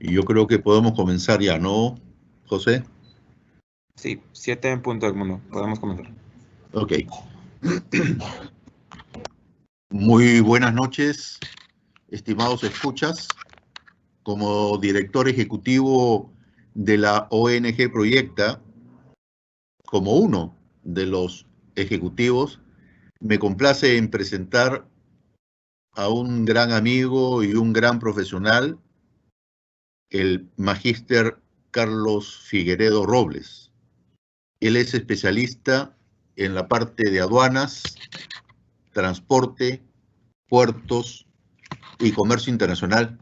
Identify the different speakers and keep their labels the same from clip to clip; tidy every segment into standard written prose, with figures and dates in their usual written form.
Speaker 1: Yo creo que podemos comenzar ya, ¿no, José?
Speaker 2: Sí, 7 en punto del mundo. Podemos comenzar.
Speaker 1: Ok. Muy buenas noches, estimados escuchas. Como director ejecutivo de la ONG Proyecta, como uno de los ejecutivos, me complace en presentar a un gran amigo y un gran profesional, el magíster Carlos Figueredo Robles. Él es especialista en la parte de aduanas, transporte, puertos y comercio internacional,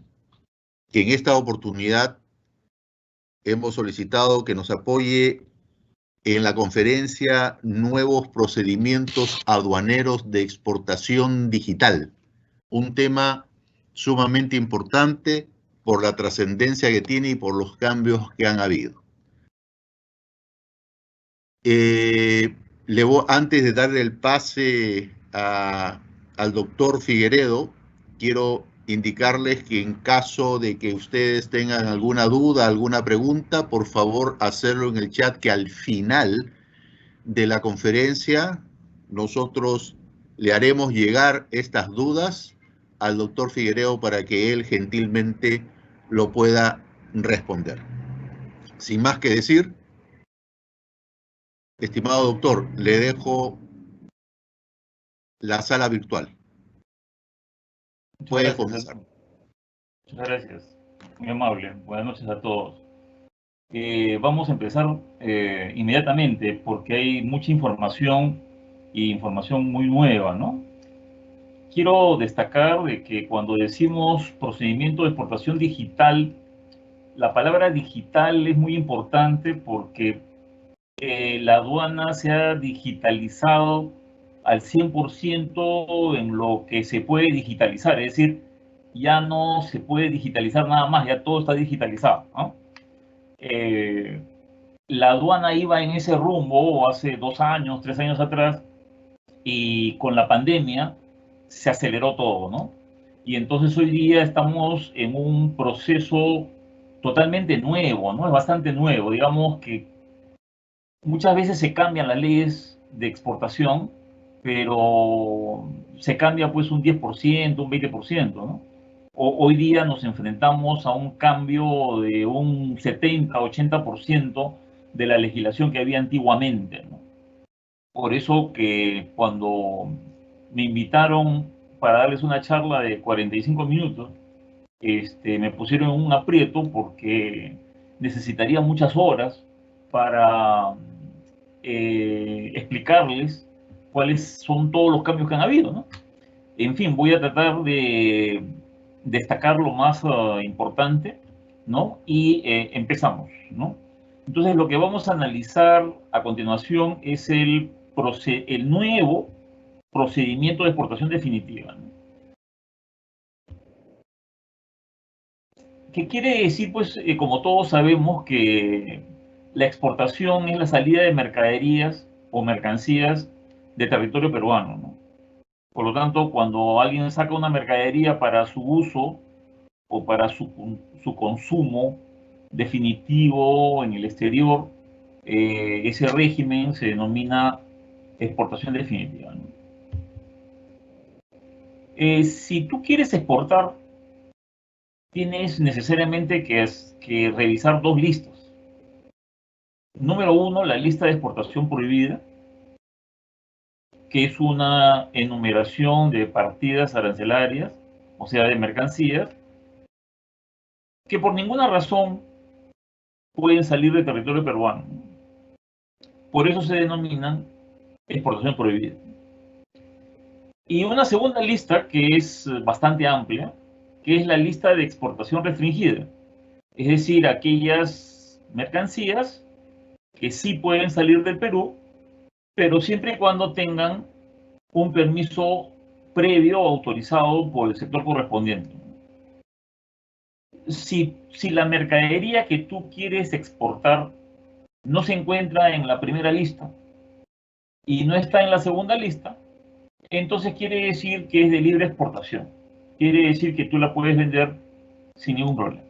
Speaker 1: que en esta oportunidad hemos solicitado que nos apoye en la conferencia Nuevos Procedimientos Aduaneros de Exportación Digital, un tema sumamente importante por la trascendencia que tiene y por los cambios que han habido. Antes de darle el pase al doctor Figueredo, quiero indicarles que en caso de que ustedes tengan alguna duda, alguna pregunta, por favor hacerlo en el chat, que al final de la conferencia nosotros le haremos llegar estas dudas al doctor Figueredo para que él gentilmente lo pueda responder. Sin más que decir, estimado doctor, le dejo la sala virtual. Puede comenzar.
Speaker 3: Muchas gracias. Muy amable. Buenas noches a todos. Vamos a empezar inmediatamente porque hay mucha información y información muy nueva, ¿no? Quiero destacar de que cuando decimos procedimiento de exportación digital, la palabra digital es muy importante porque la aduana se ha digitalizado al 100% en lo que se puede digitalizar, es decir, ya no se puede digitalizar nada más, ya todo está digitalizado, ¿no? La aduana iba en ese rumbo hace 2 años, 3 años atrás, y con la pandemia se aceleró todo, ¿no? Y entonces hoy día estamos en un proceso totalmente nuevo, ¿no? Es bastante nuevo, digamos que muchas veces se cambian las leyes de exportación, pero se cambia pues un 10%, un 20%, ¿no? Hoy día nos enfrentamos a un cambio de un 70, 80% de la legislación que había antiguamente, ¿no? Por eso que cuando me invitaron para darles una charla de 45 minutos, me pusieron en un aprieto porque necesitaría muchas horas para explicarles cuáles son todos los cambios que han habido, ¿no? En fin, voy a tratar de destacar lo más importante, ¿no? Y empezamos, ¿no? Entonces, lo que vamos a analizar a continuación es el nuevo procedimiento de exportación definitiva, ¿no? ¿Qué quiere decir? Pues, como todos sabemos, que la exportación es la salida de mercaderías o mercancías de territorio peruano, ¿no? Por lo tanto, cuando alguien saca una mercadería para su uso o para su consumo definitivo en el exterior, ese régimen se denomina exportación definitiva, ¿no? Si tú quieres exportar, tienes necesariamente que revisar 2 listas. Número 1, la lista de exportación prohibida, que es una enumeración de partidas arancelarias, o sea, de mercancías, que por ninguna razón pueden salir del territorio peruano. Por eso se denominan exportación prohibida. Y una segunda lista que es bastante amplia, que es la lista de exportación restringida. Es decir, aquellas mercancías que sí pueden salir del Perú, pero siempre y cuando tengan un permiso previo autorizado por el sector correspondiente. Si la mercadería que tú quieres exportar no se encuentra en la primera lista y no está en la segunda lista, entonces quiere decir que es de libre exportación. Quiere decir que tú la puedes vender sin ningún problema.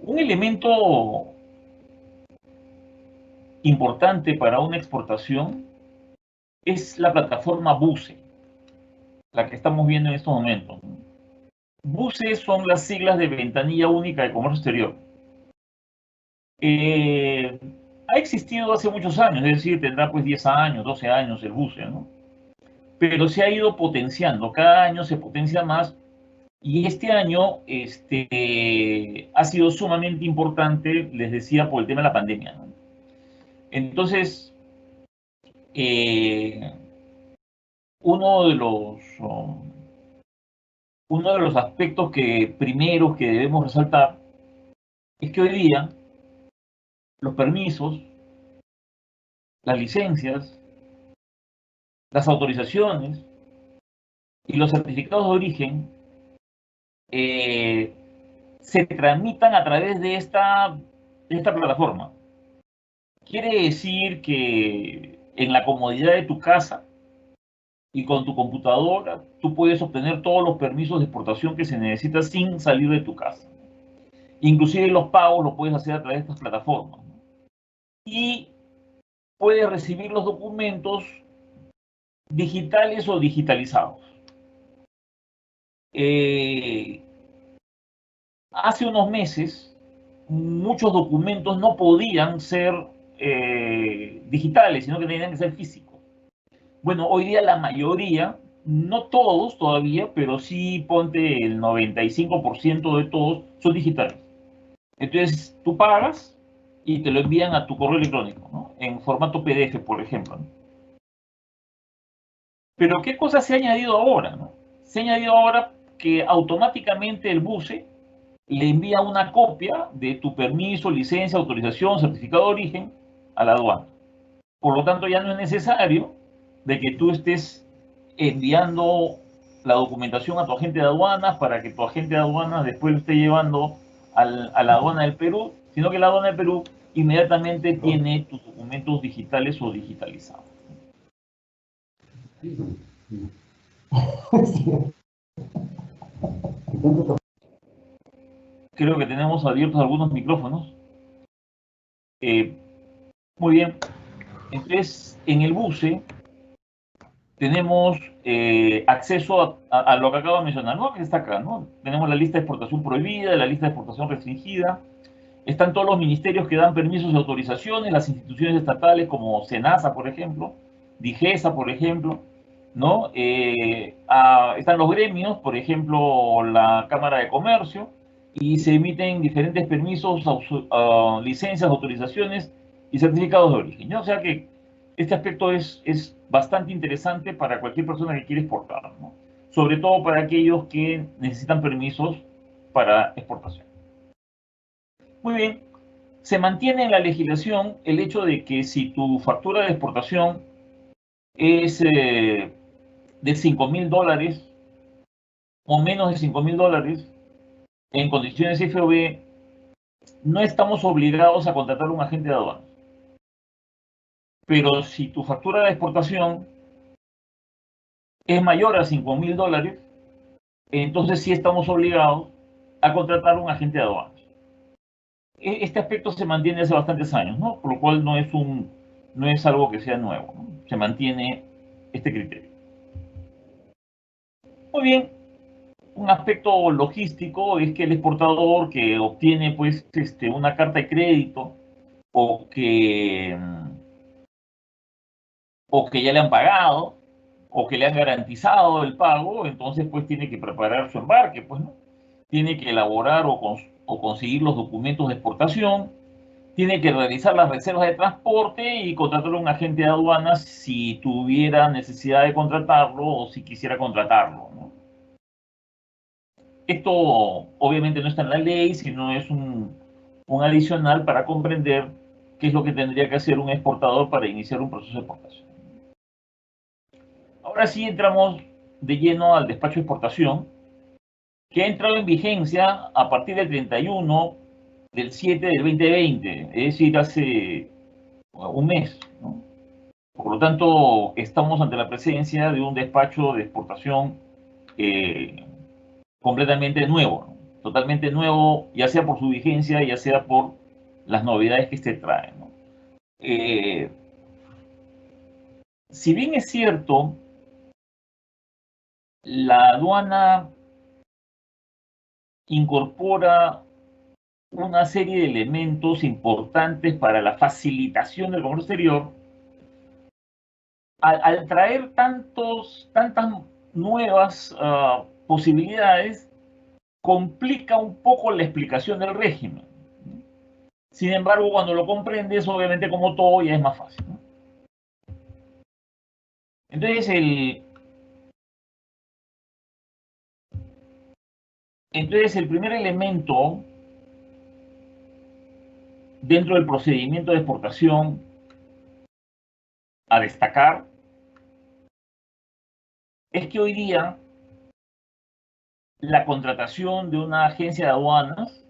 Speaker 3: Un elemento importante para una exportación es la plataforma BUSE, la que estamos viendo en estos momentos. BUSE son las siglas de Ventanilla Única de Comercio Exterior. Ha existido hace muchos años, es decir, tendrá pues 10 años, 12 años el BUSE, ¿no? Pero se ha ido potenciando, cada año se potencia más, y este año ha sido sumamente importante, les decía, por el tema de la pandemia, ¿no? Entonces, uno de los aspectos primeros que debemos resaltar es que hoy día los permisos, las licencias, las autorizaciones y los certificados de origen se tramitan a través de esta plataforma. Quiere decir que en la comodidad de tu casa y con tu computadora, tú puedes obtener todos los permisos de exportación que se necesitan sin salir de tu casa. Inclusive los pagos los puedes hacer a través de estas plataformas, ¿no? Y puedes recibir los documentos digitales o digitalizados. Hace unos meses, muchos documentos no podían ser digitales, sino que tenían que ser físicos. Bueno, hoy día la mayoría, no todos todavía, pero sí ponte el 95% de todos son digitales. Entonces tú pagas y te lo envían a tu correo electrónico, ¿no? En formato PDF, por ejemplo, ¿no? Pero ¿qué cosa se ha añadido ahora, ¿no? Se ha añadido ahora que automáticamente el BUSE le envía una copia de tu permiso, licencia, autorización, certificado de origen a la aduana. Por lo tanto, ya no es necesario de que tú estés enviando la documentación a tu agente de aduanas para que tu agente de aduanas después lo esté llevando a la aduana del Perú, sino que la aduana del Perú inmediatamente tiene tus documentos digitales o digitalizados. Creo que tenemos abiertos algunos micrófonos. Muy bien. Entonces, en el BUSE tenemos acceso a lo que acabo de mencionar, ¿no? Que está acá, ¿no? Tenemos la lista de exportación prohibida, la lista de exportación restringida. Están todos los ministerios que dan permisos y autorizaciones, las instituciones estatales como SENASA, por ejemplo, DIGESA, por ejemplo, ¿no? Están los gremios, por ejemplo, la Cámara de Comercio, y se emiten diferentes permisos, licencias, autorizaciones y certificados de origen, ¿no? O sea que este aspecto es bastante interesante para cualquier persona que quiere exportar, ¿no? Sobre todo para aquellos que necesitan permisos para exportación. Muy bien, se mantiene en la legislación el hecho de que si tu factura de exportación es de $5.000 o menos de $5.000 en condiciones FOB, no estamos obligados a contratar un agente de aduanas. Pero si tu factura de exportación es mayor a $5.000, entonces sí estamos obligados a contratar un agente de aduanas. Este aspecto se mantiene hace bastantes años, ¿no? Por lo cual no es algo que sea nuevo, ¿no? Se mantiene este criterio. Muy bien, un aspecto logístico es que el exportador que obtiene pues una carta de crédito o que ya le han pagado o que le han garantizado el pago, entonces pues tiene que preparar su embarque, pues, ¿no? Tiene que elaborar o conseguir los documentos de exportación, tiene que realizar las reservas de transporte y contratar a un agente de aduanas si tuviera necesidad de contratarlo o si quisiera contratarlo, ¿no? Esto obviamente no está en la ley, sino es un adicional para comprender qué es lo que tendría que hacer un exportador para iniciar un proceso de exportación. Ahora sí entramos de lleno al despacho de exportación, que ha entrado en vigencia a partir del 31/7/2020, es decir, hace un mes, ¿no? Por lo tanto, estamos ante la presencia de un despacho de exportación completamente nuevo, ¿no? totalmente nuevo, ya sea por su vigencia, ya sea por las novedades que este trae, ¿no? Si bien es cierto, la aduana incorpora una serie de elementos importantes para la facilitación del comercio exterior, al traer tantas nuevas posibilidades, complica un poco la explicación del régimen. Sin embargo, cuando lo comprendes, obviamente como todo ya es más fácil, ¿no? Entonces el primer elemento dentro del procedimiento de exportación a destacar es que hoy día la contratación de una agencia de aduanas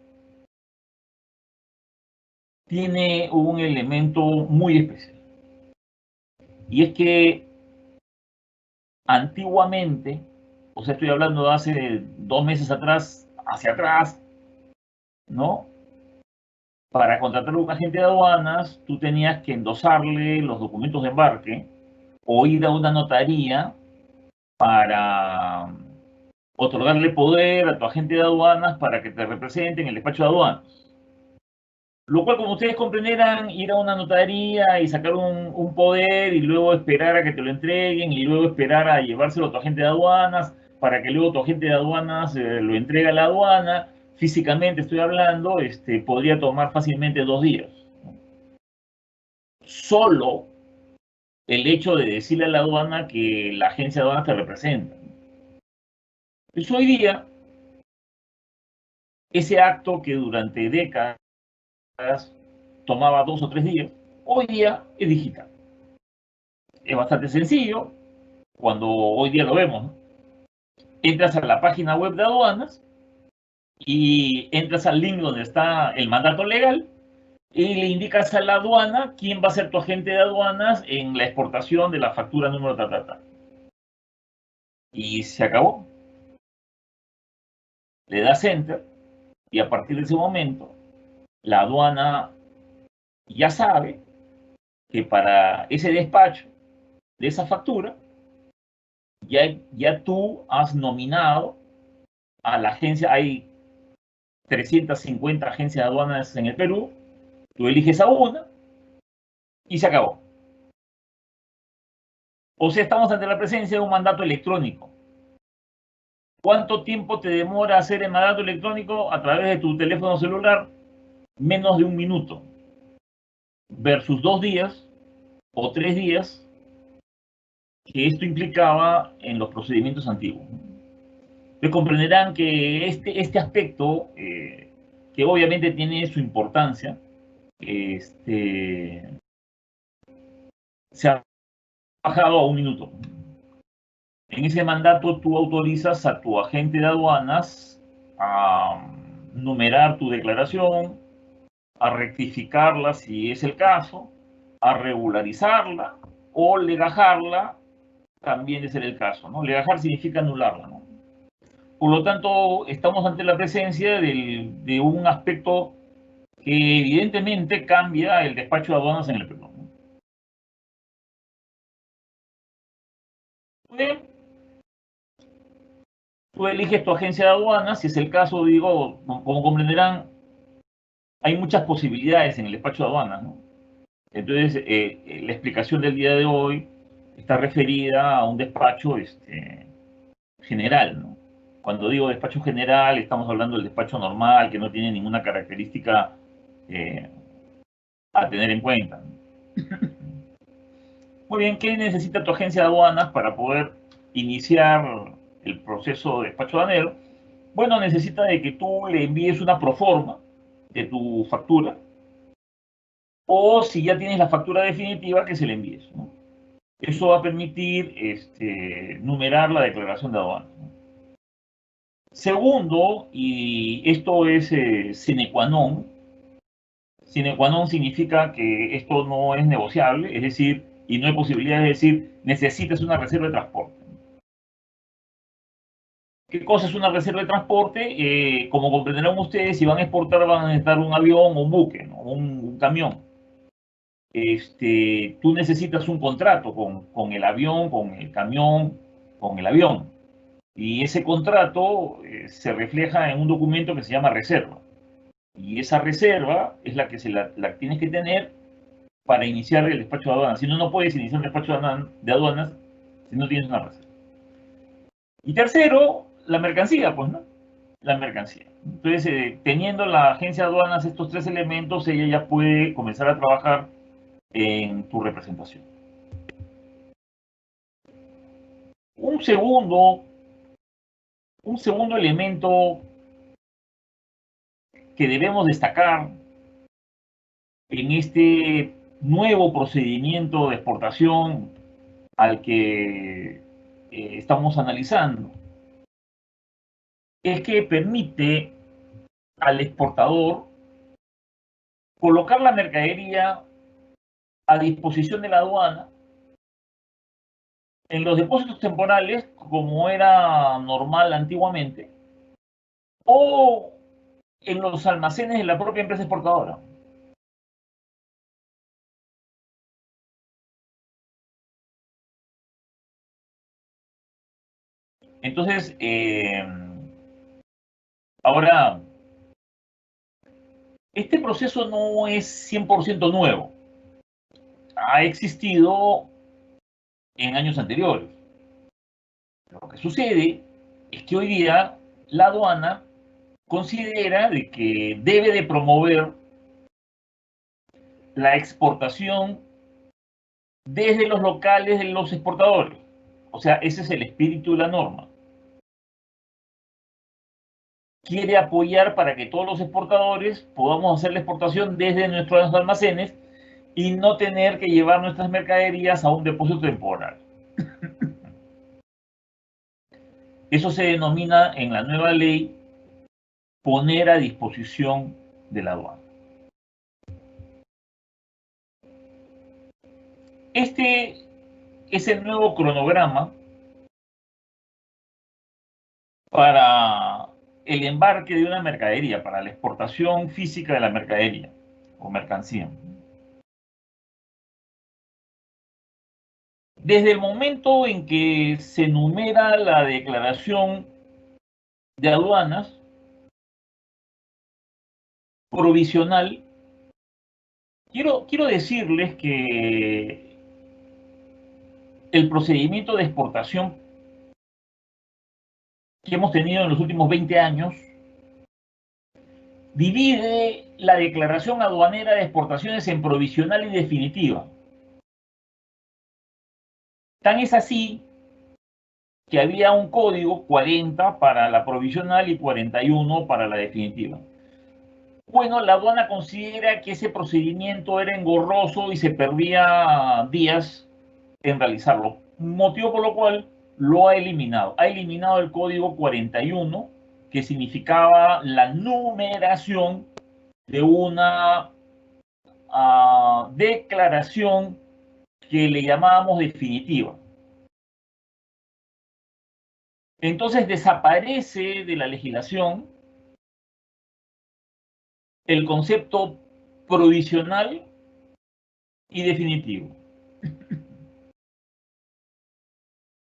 Speaker 3: tiene un elemento muy especial. Y es que antiguamente, o sea, estoy hablando de hace 2 meses atrás, hacia atrás, ¿no? Para contratar a un agente de aduanas, tú tenías que endosarle los documentos de embarque o ir a una notaría para otorgarle poder a tu agente de aduanas para que te represente en el despacho de aduanas. Lo cual, como ustedes comprenderán, ir a una notaría y sacar un poder y luego esperar a que te lo entreguen y luego esperar a llevárselo a tu agente de aduanas para que luego tu agente de aduanas lo entregue a la aduana, físicamente estoy hablando, podría tomar fácilmente 2 días. Solo el hecho de decirle a la aduana que la agencia de aduanas te representa. Pues hoy día, ese acto que durante décadas tomaba 2 o 3 días, hoy día es digital. Es bastante sencillo, cuando hoy día lo vemos, ¿no? Entras a la página web de aduanas y entras al link donde está el mandato legal y le indicas a la aduana quién va a ser tu agente de aduanas en la exportación de la factura número ta. Y se acabó. Le das enter y a partir de ese momento la aduana ya sabe que para ese despacho de esa factura ya tú has nominado a la agencia. Hay 350 agencias de aduanas en el Perú, tú eliges a una y se acabó. O sea, estamos ante la presencia de un mandato electrónico. ¿Cuánto tiempo te demora hacer el mandato electrónico a través de tu teléfono celular? Menos de 1 minuto. Versus 2 días o 3 días que esto implicaba en los procedimientos antiguos. Ustedes comprenderán que este aspecto, que obviamente tiene su importancia, se ha bajado a 1 minuto. En ese mandato tú autorizas a tu agente de aduanas a numerar tu declaración, a rectificarla si es el caso, a regularizarla o legajarla, también de ser el caso, ¿no? Legajar significa anularla, ¿no? Por lo tanto, estamos ante la presencia de un aspecto que evidentemente cambia el despacho de aduanas en el Perú, ¿no? Bien, tú eliges tu agencia de aduanas, si es el caso, digo, como comprenderán, hay muchas posibilidades en el despacho de aduanas, ¿no? Entonces, la explicación del día de hoy está referida a un despacho general, ¿no? Cuando digo despacho general, estamos hablando del despacho normal, que no tiene ninguna característica a tener en cuenta, ¿no? Muy bien, ¿qué necesita tu agencia de aduanas para poder iniciar el proceso de despacho aduanero? Bueno, necesita de que tú le envíes una proforma de tu factura, o si ya tienes la factura definitiva, que se le envíes, ¿no? Eso va a permitir numerar la declaración de aduanas, ¿no? Segundo, y esto es sine qua non significa que esto no es negociable, es decir, y no hay posibilidad de decir, necesitas una reserva de transporte. ¿Qué cosa es una reserva de transporte? Como comprenderán ustedes, si van a exportar van a necesitar un avión o un buque, ¿no? un camión. Tú necesitas un contrato con el avión, con el camión, con el avión. Y ese contrato se refleja en un documento que se llama reserva. Y esa reserva es la que la tienes que tener para iniciar el despacho de aduanas. Si no, no puedes iniciar un despacho de aduanas si no tienes una reserva. Y tercero, la mercancía, pues, ¿no? La mercancía. Entonces, teniendo la agencia de aduanas estos tres elementos, ella ya puede comenzar a trabajar en tu representación. Un segundo elemento que debemos destacar en este nuevo procedimiento de exportación al que estamos analizando es que permite al exportador colocar la mercadería a disposición de la aduana en los depósitos temporales, como era normal antiguamente, o en los almacenes de la propia empresa exportadora. Entonces, ahora, este proceso no es 100% nuevo. Ha existido en años anteriores. Lo que sucede es que hoy día la aduana considera de que debe de promover la exportación desde los locales de los exportadores. O sea, ese es el espíritu de la norma. Quiere apoyar para que todos los exportadores podamos hacer la exportación desde nuestros almacenes y no tener que llevar nuestras mercaderías a un depósito temporal. Eso se denomina en la nueva ley poner a disposición de la aduana. Este es el nuevo cronograma para el embarque de una mercadería, para la exportación física de la mercadería o mercancía. Desde el momento en que se enumera la declaración de aduanas provisional, quiero decirles que el procedimiento de exportación que hemos tenido en los últimos 20 años divide la declaración aduanera de exportaciones en provisional y definitiva. Tan es así que había un código 40 para la provisional y 41 para la definitiva. Bueno, la aduana considera que ese procedimiento era engorroso y se perdía días en realizarlo, motivo por lo cual lo ha eliminado. Ha eliminado el código 41, que significaba la numeración de una declaración que le llamábamos definitiva. Entonces desaparece de la legislación el concepto provisional y definitivo.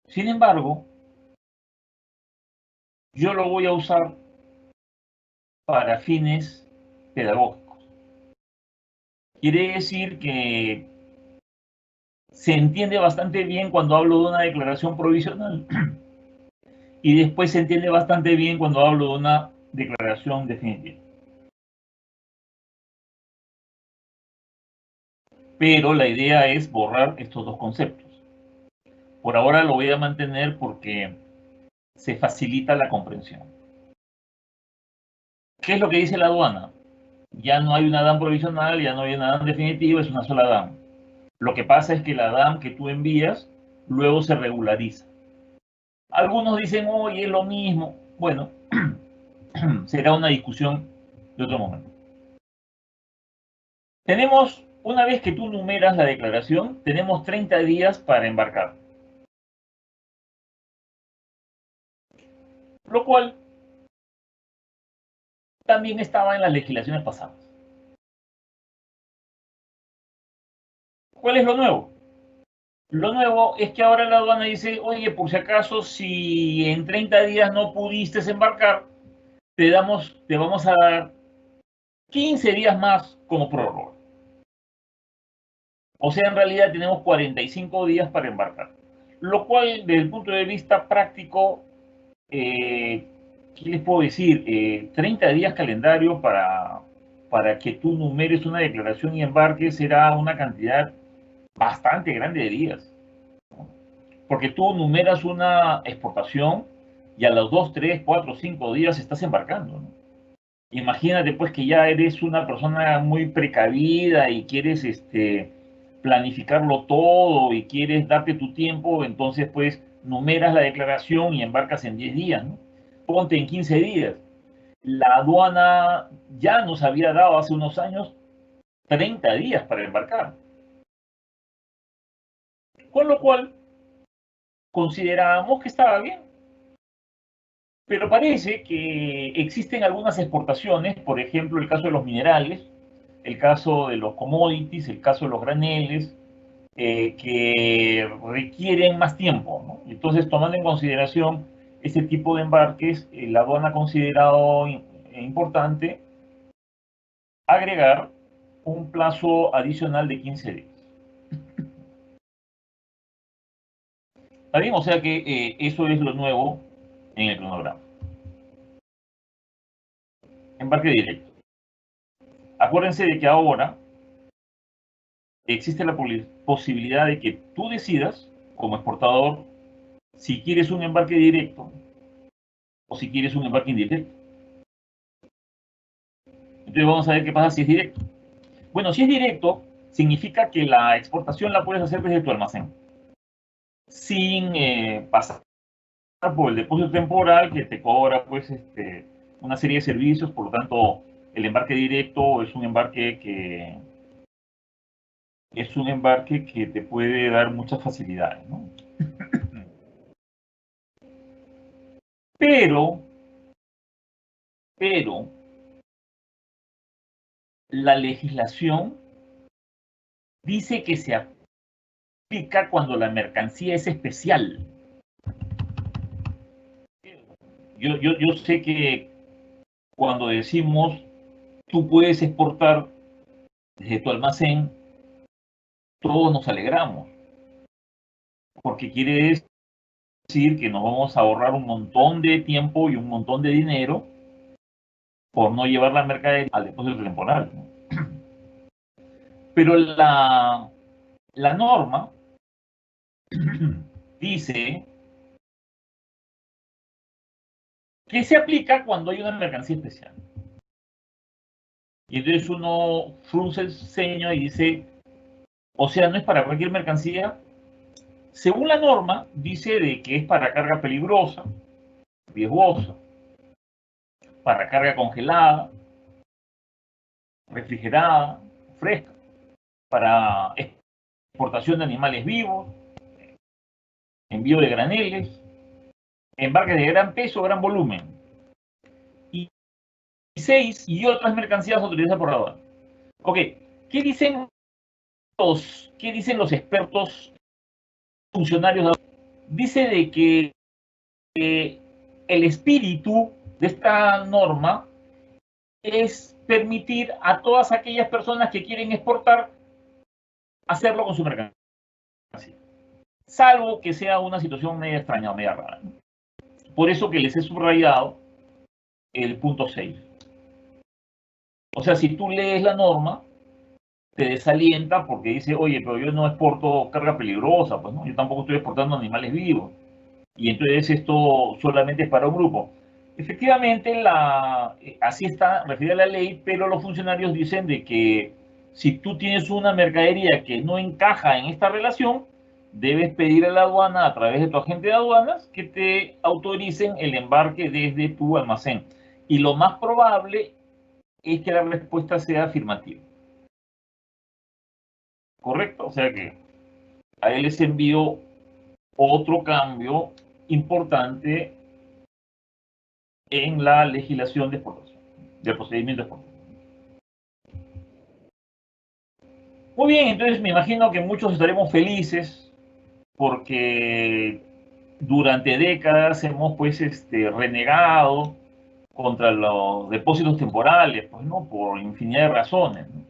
Speaker 3: Sin embargo, yo lo voy a usar para fines pedagógicos. Quiere decir que se entiende bastante bien cuando hablo de una declaración provisional y después se entiende bastante bien cuando hablo de una declaración definitiva. Pero la idea es borrar estos dos conceptos. Por ahora lo voy a mantener porque se facilita la comprensión. ¿Qué es lo que dice la aduana? Ya no hay una DAM provisional, ya no hay una DAM definitiva, es una sola DAM. Lo que pasa es que la DAM que tú envías luego se regulariza. Algunos dicen, oye, es lo mismo. Bueno, será una discusión de otro momento. Tenemos, una vez que tú numeras la declaración, tenemos 30 días para embarcar. lo cual también estaba en las legislaciones pasadas. ¿Cuál es lo nuevo? Lo nuevo es que ahora la aduana dice, oye, por si acaso, si en 30 días no pudiste embarcar, te vamos a dar 15 días más como prórroga. O sea, en realidad tenemos 45 días para embarcar. Lo cual, desde el punto de vista práctico, ¿qué les puedo decir? 30 días calendario para que tú numeres una declaración y embarques será una cantidad bastante grande de días. Porque tú numeras una exportación y a los 2, 3, 4, 5 días estás embarcando, ¿no? Imagínate pues que ya eres una persona muy precavida y quieres planificarlo todo y quieres darte tu tiempo, entonces pues numeras la declaración y embarcas en 10 días, ¿no? Ponte en 15 días. La aduana ya nos había dado hace unos años 30 días para embarcar. Con lo cual, considerábamos que estaba bien. Pero parece que existen algunas exportaciones, por ejemplo, el caso de los minerales, el caso de los commodities, el caso de los graneles, que requieren más tiempo, ¿no? Entonces, tomando en consideración ese tipo de embarques, la aduana ha considerado importante agregar un plazo adicional de 15 días. ¿Está bien? O sea que eso es lo nuevo en el cronograma. Embarque directo. Acuérdense de que ahora existe la posibilidad de que tú decidas, como exportador, si quieres un embarque directo o si quieres un embarque indirecto. Entonces vamos a ver qué pasa si es directo. Bueno, si es directo, significa que la exportación la puedes hacer desde tu almacén, sin pasar por el depósito temporal que te cobra pues una serie de servicios. Por lo tanto, el embarque directo es un embarque que te puede dar muchas facilidades, ¿no? Pero la legislación dice que se aplica cuando la mercancía es especial. Yo sé que cuando decimos tú puedes exportar desde tu almacén, todos nos alegramos, porque quiere decir que nos vamos a ahorrar un montón de tiempo y un montón de dinero por no llevar la mercadería al depósito temporal, ¿no? Pero la norma dice que se aplica cuando hay una mercancía especial. Y entonces uno frunce el ceño y dice, o sea, no es para cualquier mercancía. Según la norma, dice de que es para carga peligrosa, riesgosa, para carga congelada, refrigerada, fresca, para exportación de animales vivos, envío de graneles, embarques de gran peso, gran volumen. Y 6 y otras mercancías autorizadas por la aduana. Ok, ¿qué dicen los expertos funcionarios de la aduana? Dice de que el espíritu de esta norma es permitir a todas aquellas personas que quieren exportar hacerlo con su mercancía, salvo que sea una situación media extraña o media rara. Por eso que les he subrayado el punto 6. O sea, si tú lees la norma, te desalienta porque dice, oye, pero yo no exporto carga peligrosa, pues no, yo tampoco estoy exportando animales vivos. Y entonces esto solamente es para un grupo. Efectivamente, así está referida la ley, pero los funcionarios dicen de que si tú tienes una mercadería que no encaja en esta relación, debes pedir a la aduana, a través de tu agente de aduanas, que te autoricen el embarque desde tu almacén. Y lo más probable es que la respuesta sea afirmativa. ¿Correcto? O sea que a él les envío otro cambio importante en la legislación de exportación, del procedimiento de exportación. Muy bien, entonces me imagino que muchos estaremos felices porque durante décadas hemos pues renegado contra los depósitos temporales, pues no, por infinidad de razones, ¿no?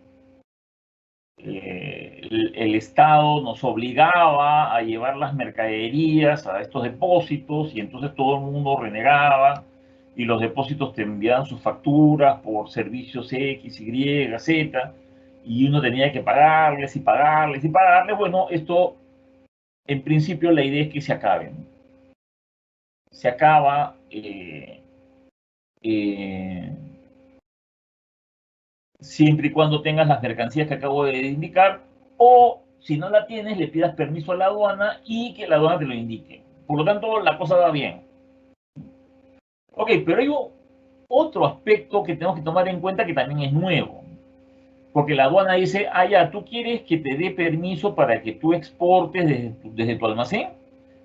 Speaker 3: El Estado nos obligaba a llevar las mercaderías a estos depósitos y entonces todo el mundo renegaba y los depósitos te enviaban sus facturas por servicios X, Y, Z y uno tenía que pagarles y pagarles y pagarles. Bueno, esto en principio la idea es que se acabe, ¿no? Se acaba siempre y cuando tengas las mercancías que acabo de indicar, o si no la tienes, le pidas permiso a la aduana y que la aduana te lo indique. Por lo tanto, la cosa va bien. Ok, pero hay otro aspecto que tenemos que tomar en cuenta que también es nuevo. Porque la aduana dice, ah, ya, ¿tú quieres que te dé permiso para que tú exportes desde tu almacén?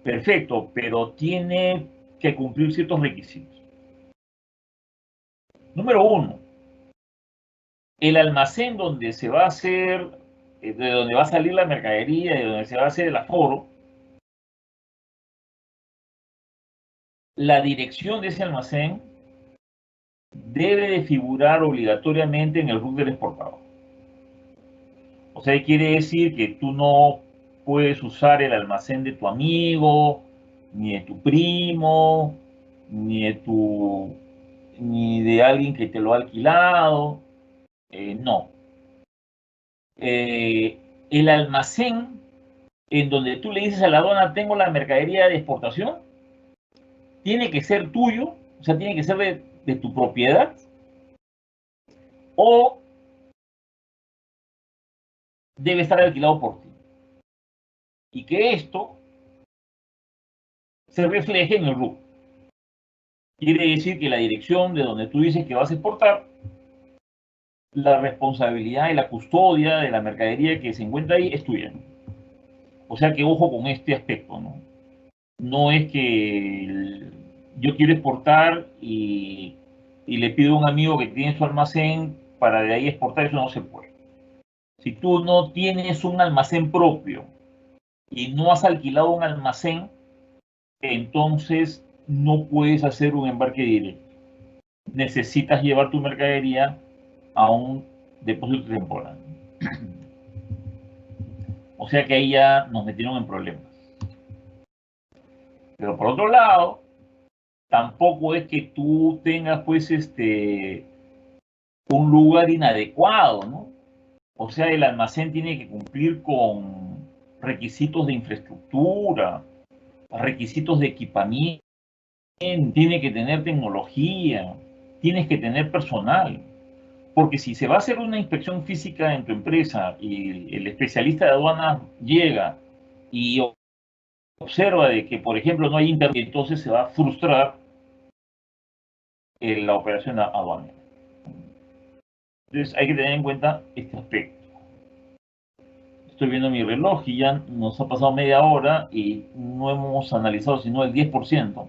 Speaker 3: Perfecto, pero tiene que cumplir ciertos requisitos. Número uno, el almacén donde se va a hacer, de donde va a salir la mercadería, de donde se va a hacer el aforo, la dirección de ese almacén debe de figurar obligatoriamente en el RUC del exportador. O sea, quiere decir que tú no puedes usar el almacén de tu amigo, ni de tu primo, ni de alguien que te lo ha alquilado. No. El almacén en donde tú le dices a la aduana, tengo la mercadería de exportación, tiene que ser tuyo, o sea, tiene que ser de tu propiedad, o debe estar alquilado por ti. Y que esto se refleje en el RUC. Quiere decir que la dirección de donde tú dices que vas a exportar, la responsabilidad y la custodia de la mercadería que se encuentra ahí es tuya. O sea que ojo con este aspecto, ¿no? No es que yo quiero exportar y le pido a un amigo que tiene su almacén para de ahí exportar, eso no se puede. Si tú no tienes un almacén propio y no has alquilado un almacén, entonces no puedes hacer un embarque directo. Necesitas llevar tu mercadería a un depósito temporal. O sea que ahí ya nos metieron en problemas. Pero por otro lado, tampoco es que tú tengas pues un lugar inadecuado, ¿no? O sea, el almacén tiene que cumplir con requisitos de infraestructura, requisitos de equipamiento, tiene que tener tecnología, tienes que tener personal. Porque si se va a hacer una inspección física en tu empresa y el especialista de aduanas llega y observa de que, por ejemplo, no hay internet, entonces se va a frustrar la operación aduanera. Entonces hay que tener en cuenta este aspecto. Estoy viendo mi reloj y ya nos ha pasado media hora y no hemos analizado sino el 10%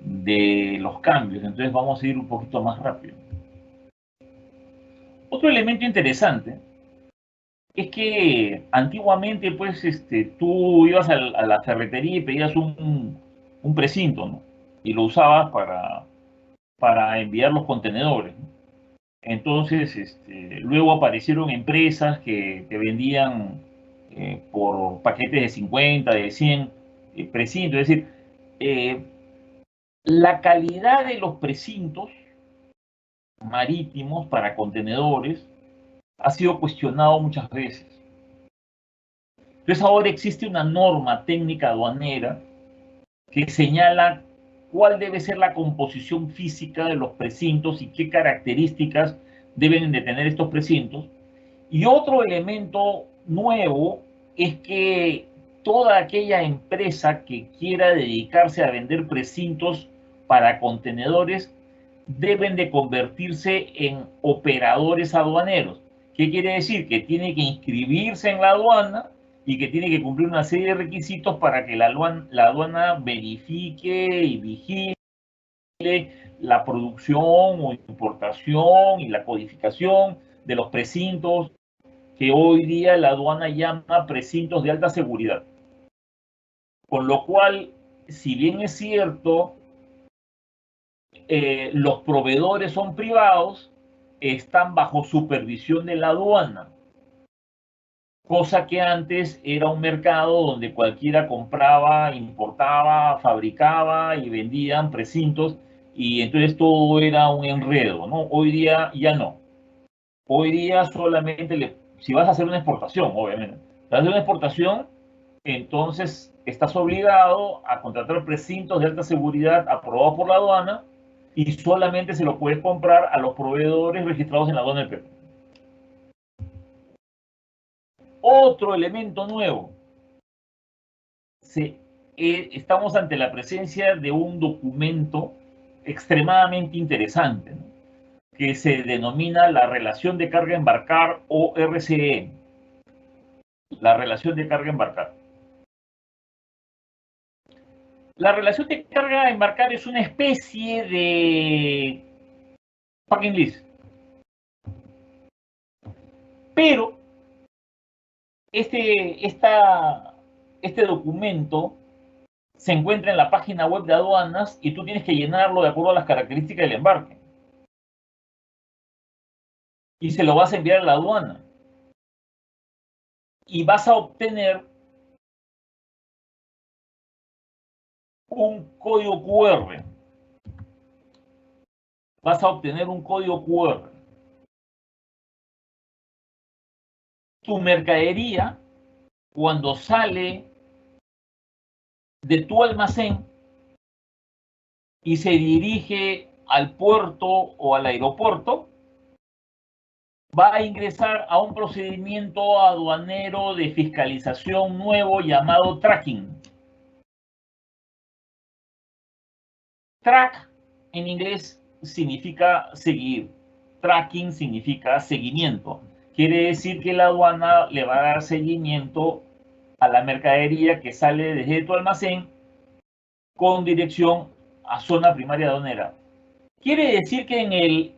Speaker 3: de los cambios. Entonces vamos a ir un poquito más rápido. Otro elemento interesante es que antiguamente, pues, tú ibas a la ferretería y pedías un precinto, ¿no? Y lo usabas para enviar los contenedores, ¿no? Entonces, luego aparecieron empresas que te vendían por paquetes de 50, de 100 precintos. Es decir, la calidad de los precintos marítimos para contenedores ha sido cuestionado muchas veces. Entonces ahora existe una norma técnica aduanera que señala cuál debe ser la composición física de los precintos y qué características deben de tener estos precintos. Y otro elemento nuevo es que toda aquella empresa que quiera dedicarse a vender precintos para contenedores deben de convertirse en operadores aduaneros. ¿Qué quiere decir? Que tiene que inscribirse en la aduana y que tiene que cumplir una serie de requisitos para que la aduana verifique y vigile posible la producción o importación y la codificación de los precintos que hoy día la aduana llama precintos de alta seguridad. Con lo cual, si bien es cierto, los proveedores son privados, están bajo supervisión de la aduana, cosa que antes era un mercado donde cualquiera compraba, importaba, fabricaba y vendían precintos, y entonces todo era un enredo, ¿no? Hoy día ya no. Hoy día solamente, si vas a hacer una exportación, obviamente, si vas a hacer una exportación, entonces estás obligado a contratar precintos de alta seguridad aprobados por la aduana y solamente se lo puedes comprar a los proveedores registrados en la aduana del Perú. Otro elemento nuevo. Estamos ante la presencia de un documento extremadamente interesante, ¿no?, que se denomina la relación de carga embarcar o RCE. La relación de carga embarcar. La relación de carga embarcar es una especie de packing list. Pero este documento se encuentra en la página web de aduanas y tú tienes que llenarlo de acuerdo a las características del embarque. Y se lo vas a enviar a la aduana. Y vas a obtener un código QR. Vas a obtener un código QR. Tu mercadería, cuando sale de tu almacén y se dirige al puerto o al aeropuerto, va a ingresar a un procedimiento aduanero de fiscalización nuevo llamado tracking. Track en inglés significa seguir. Tracking significa seguimiento. Quiere decir que la aduana le va a dar seguimiento a la mercadería que sale desde tu almacén con dirección a zona primaria aduanera. Quiere decir que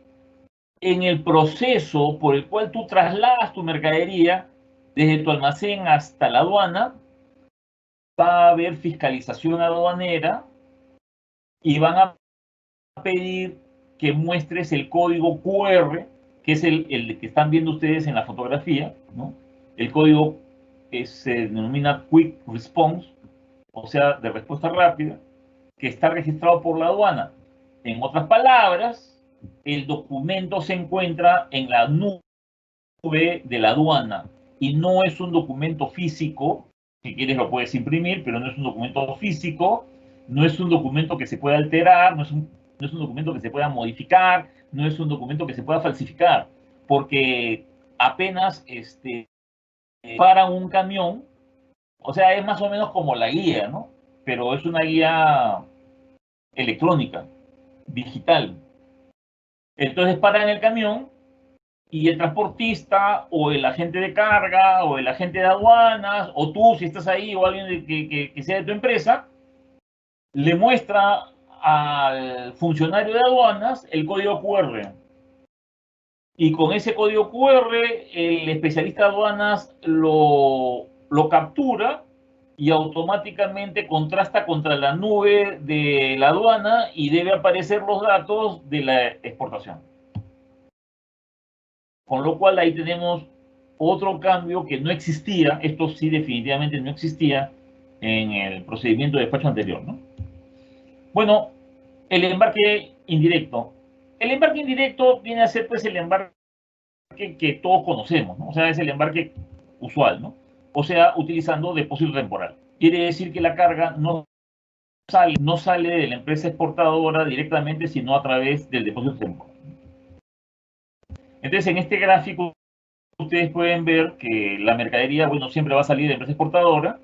Speaker 3: en el proceso por el cual tú trasladas tu mercadería desde tu almacén hasta la aduana, va a haber fiscalización aduanera y van a pedir que muestres el código QR, que es el que están viendo ustedes en la fotografía, ¿no? El código se denomina Quick Response, o sea, de respuesta rápida, que está registrado por la aduana. En otras palabras, el documento se encuentra en la nube de la aduana y no es un documento físico. Si quieres lo puedes imprimir, pero no es un documento físico, no es un documento que se pueda alterar, no es un documento que se pueda modificar, no es un documento que se pueda falsificar, porque apenas para un camión, o sea, es más o menos como la guía, ¿no? Pero es una guía electrónica, digital. Entonces paran el camión y el transportista o el agente de carga o el agente de aduanas o tú si estás ahí o alguien que sea de tu empresa, le muestra al funcionario de aduanas el código QR. Y con ese código QR el especialista de aduanas lo captura y automáticamente contrasta contra la nube de la aduana y debe aparecer los datos de la exportación. Con lo cual ahí tenemos otro cambio que no existía, esto sí definitivamente no existía en el procedimiento de despacho anterior, ¿no? Bueno, el embarque indirecto. El embarque indirecto viene a ser pues el embarque que todos conocemos, ¿no? O sea, es el embarque usual, ¿no? O sea, utilizando depósito temporal. Quiere decir que la carga no sale de la empresa exportadora directamente, sino a través del depósito temporal. Entonces, en este gráfico, ustedes pueden ver que la mercadería, bueno, siempre va a salir de la empresa exportadora.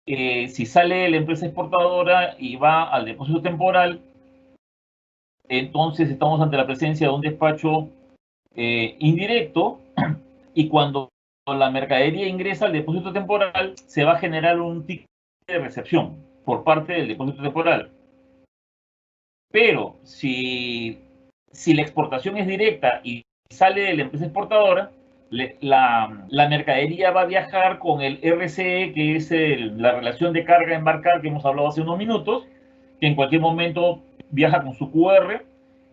Speaker 3: Si sale de la empresa exportadora y va al depósito temporal, entonces estamos ante la presencia de un despacho indirecto, y cuando la mercadería ingresa al depósito temporal, se va a generar un ticket de recepción por parte del depósito temporal. Pero si la exportación es directa y sale de la empresa exportadora, la mercadería va a viajar con el RCE, que es la relación de carga-embarcar que hemos hablado hace unos minutos, que en cualquier momento viaja con su QR,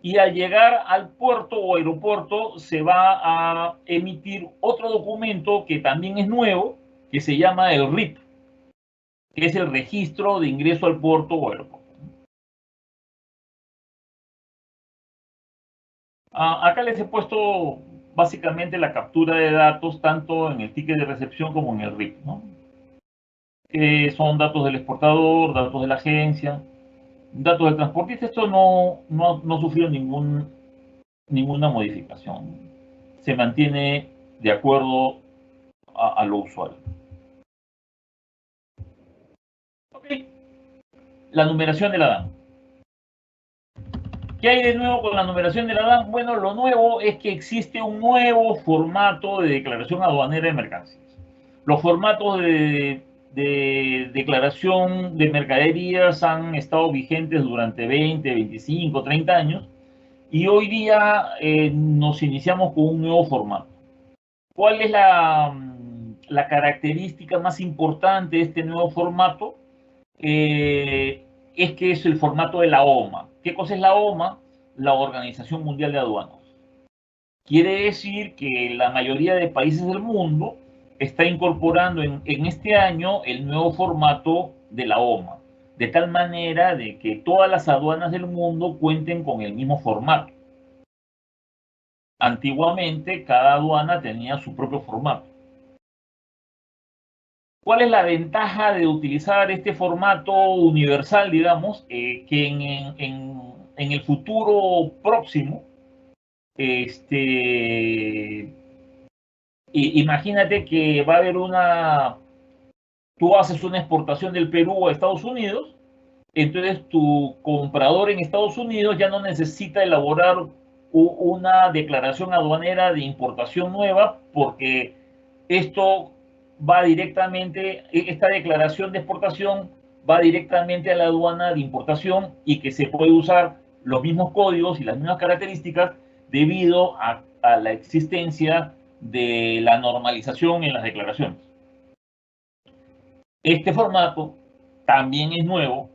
Speaker 3: y al llegar al puerto o aeropuerto se va a emitir otro documento que también es nuevo, que se llama el RIP, que es el registro de ingreso al puerto o aeropuerto. Acá les he puesto básicamente la captura de datos tanto en el ticket de recepción como en el RIP, ¿no? Que son datos del exportador, datos de la agencia, datos del transportista. Esto no sufrió ninguna modificación. Se mantiene de acuerdo a lo usual. Ok, la numeración de la DAN. ¿Qué hay de nuevo con la numeración de la DAN? Bueno, lo nuevo es que existe un nuevo formato de declaración aduanera de mercancías. Los formatos de declaración de mercaderías han estado vigentes durante 20, 25, 30 años y hoy día nos iniciamos con un nuevo formato. ¿Cuál es la característica más importante de este nuevo formato? Es que es el formato de la OMA. ¿Qué cosa es la OMA? La Organización Mundial de Aduanas. Quiere decir que la mayoría de países del mundo está incorporando en este año el nuevo formato de la OMA, de tal manera de que todas las aduanas del mundo cuenten con el mismo formato. Antiguamente, cada aduana tenía su propio formato. ¿Cuál es la ventaja de utilizar este formato universal, digamos, que en el futuro próximo, imagínate que va a haber tú haces una exportación del Perú a Estados Unidos, entonces tu comprador en Estados Unidos ya no necesita elaborar una declaración aduanera de importación nueva porque esto va directamente, esta declaración de exportación va directamente a la aduana de importación y que se puede usar los mismos códigos y las mismas características debido a la existencia de la normalización en las declaraciones. Este formato también es nuevo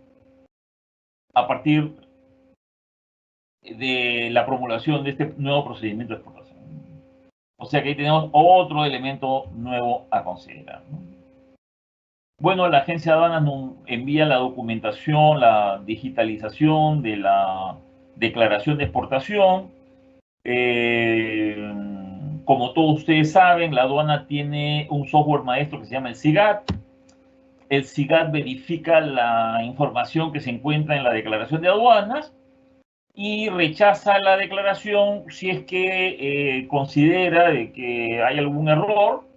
Speaker 3: a partir de la promulgación de este nuevo procedimiento de exportación. O sea que ahí tenemos otro elemento nuevo a considerar, ¿no? Bueno, la agencia de aduanas nos envía la documentación, la digitalización de la declaración de exportación. Como todos ustedes saben, la aduana tiene un software maestro que se llama el SIGAT. El SIGAT verifica la información que se encuentra en la declaración de aduanas y rechaza la declaración si es que considera de que hay algún error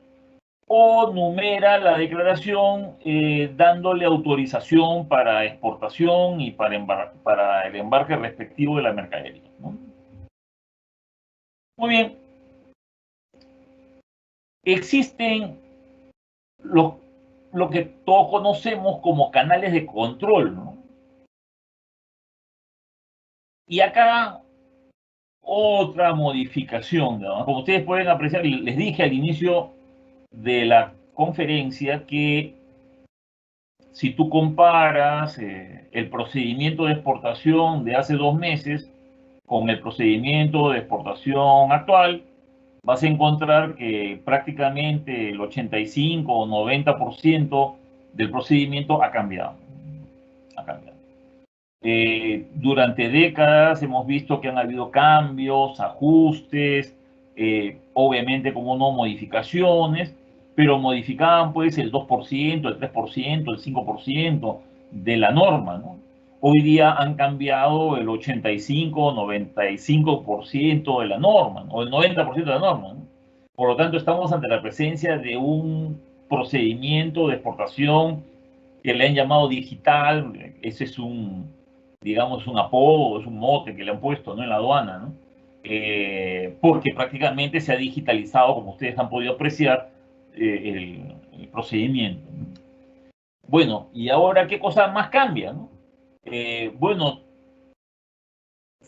Speaker 3: o numera la declaración dándole autorización para exportación y para el embarque respectivo de la mercadería, ¿no? Muy bien. Existen lo que todos conocemos como canales de control, ¿no? Y acá otra modificación, ¿no? Como ustedes pueden apreciar, les dije al inicio de la conferencia que si tú comparas el procedimiento de exportación de hace 2 meses con el procedimiento de exportación actual, vas a encontrar que prácticamente el 85 o 90% del procedimiento ha cambiado. Ha cambiado. Durante décadas hemos visto que han habido cambios, ajustes, obviamente como no modificaciones, pero modificaban pues el 2%, el 3%, el 5% de la norma, ¿no? Hoy día han cambiado el 85, 95% de la norma, ¿no? O el 90% de la norma, ¿no? Por lo tanto, estamos ante la presencia de un procedimiento de exportación que le han llamado digital. Ese es digamos, un apodo, es un mote que le han puesto, ¿no?, en la aduana, ¿no? Porque prácticamente se ha digitalizado, como ustedes han podido apreciar, el procedimiento. Bueno, y ahora, ¿qué cosa más cambia, no? Bueno,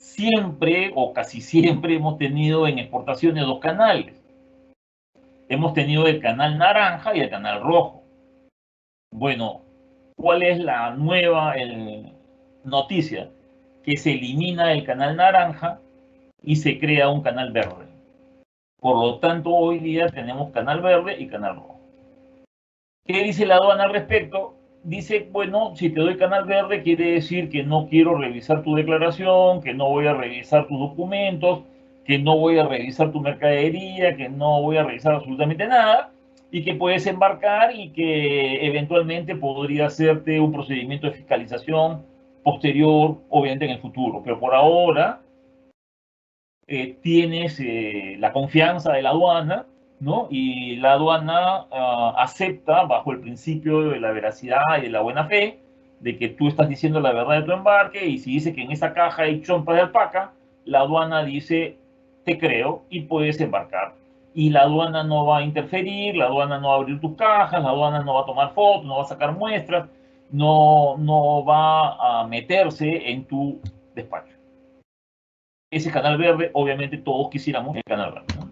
Speaker 3: siempre o casi siempre hemos tenido en exportaciones dos canales. Hemos tenido el canal naranja y el canal rojo. Bueno, ¿cuál es la nueva noticia? Que se elimina el canal naranja y se crea un canal verde. Por lo tanto, hoy día tenemos canal verde y canal rojo. ¿Qué dice la aduana al respecto? Dice, bueno, si te doy canal verde, quiere decir que no quiero revisar tu declaración, que no voy a revisar tus documentos, que no voy a revisar tu mercadería, que no voy a revisar absolutamente nada, y que puedes embarcar y que eventualmente podría hacerte un procedimiento de fiscalización posterior, obviamente en el futuro. Pero por ahora tienes la confianza de la aduana, ¿no? Y la aduana acepta, bajo el principio de la veracidad y de la buena fe, de que tú estás diciendo la verdad de tu embarque, y si dice que en esa caja hay chompas de alpaca, la aduana dice, te creo y puedes embarcar. Y la aduana no va a interferir, la aduana no va a abrir tus cajas, la aduana no va a tomar fotos, no va a sacar muestras, no va a meterse en tu despacho. Ese canal verde, obviamente todos quisiéramos el canal verde, ¿no?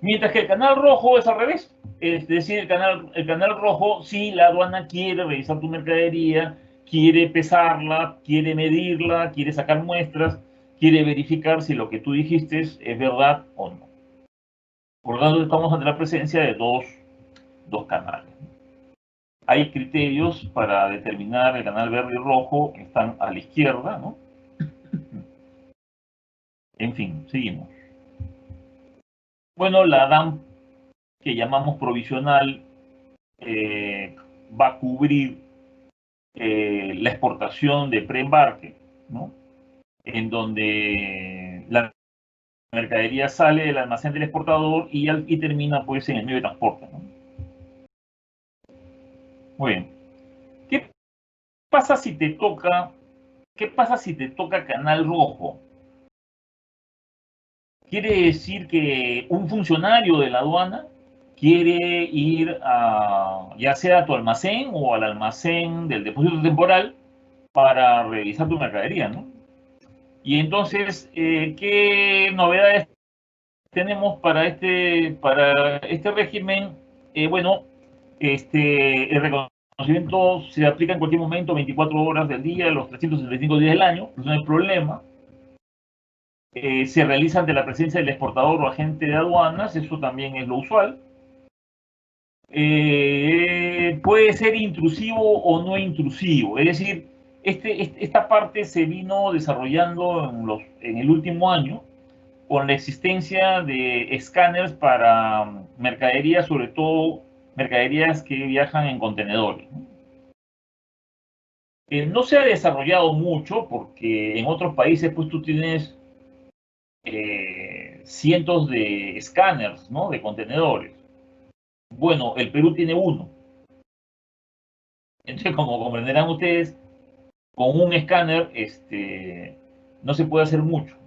Speaker 3: Mientras que el canal rojo es al revés. Es decir, el canal rojo, si la aduana quiere revisar tu mercadería, quiere pesarla, quiere medirla, quiere sacar muestras, quiere verificar si lo que tú dijiste es verdad o no. Por lo tanto, estamos ante la presencia de dos canales. Hay criterios para determinar el canal verde y rojo, que están a la izquierda, ¿no? En fin, seguimos. Bueno, la DAM que llamamos provisional va a cubrir la exportación de preembarque, ¿no? En donde la mercadería sale del almacén del exportador y termina pues en el medio de transporte, ¿no? Muy bien. ¿Qué pasa si te toca canal rojo? Quiere decir que un funcionario de la aduana quiere ir ya sea a tu almacén o al almacén del depósito temporal para revisar tu mercadería, ¿no? Y entonces, ¿qué novedades tenemos para este régimen? Bueno, el reconocimiento se aplica en cualquier momento, 24 horas del día, los 365 días del año, no hay problema. Se realiza ante la presencia del exportador o agente de aduanas, eso también es lo usual. Puede ser intrusivo o no intrusivo, es decir, esta parte se vino desarrollando en el último año con la existencia de escáneres para mercaderías, sobre todo mercaderías que viajan en contenedores, ¿no? No se ha desarrollado mucho porque en otros países pues tú tienes cientos de escáneres, ¿no? De contenedores. Bueno, el Perú tiene uno. Entonces, como comprenderán ustedes, con un escáner no se puede hacer mucho.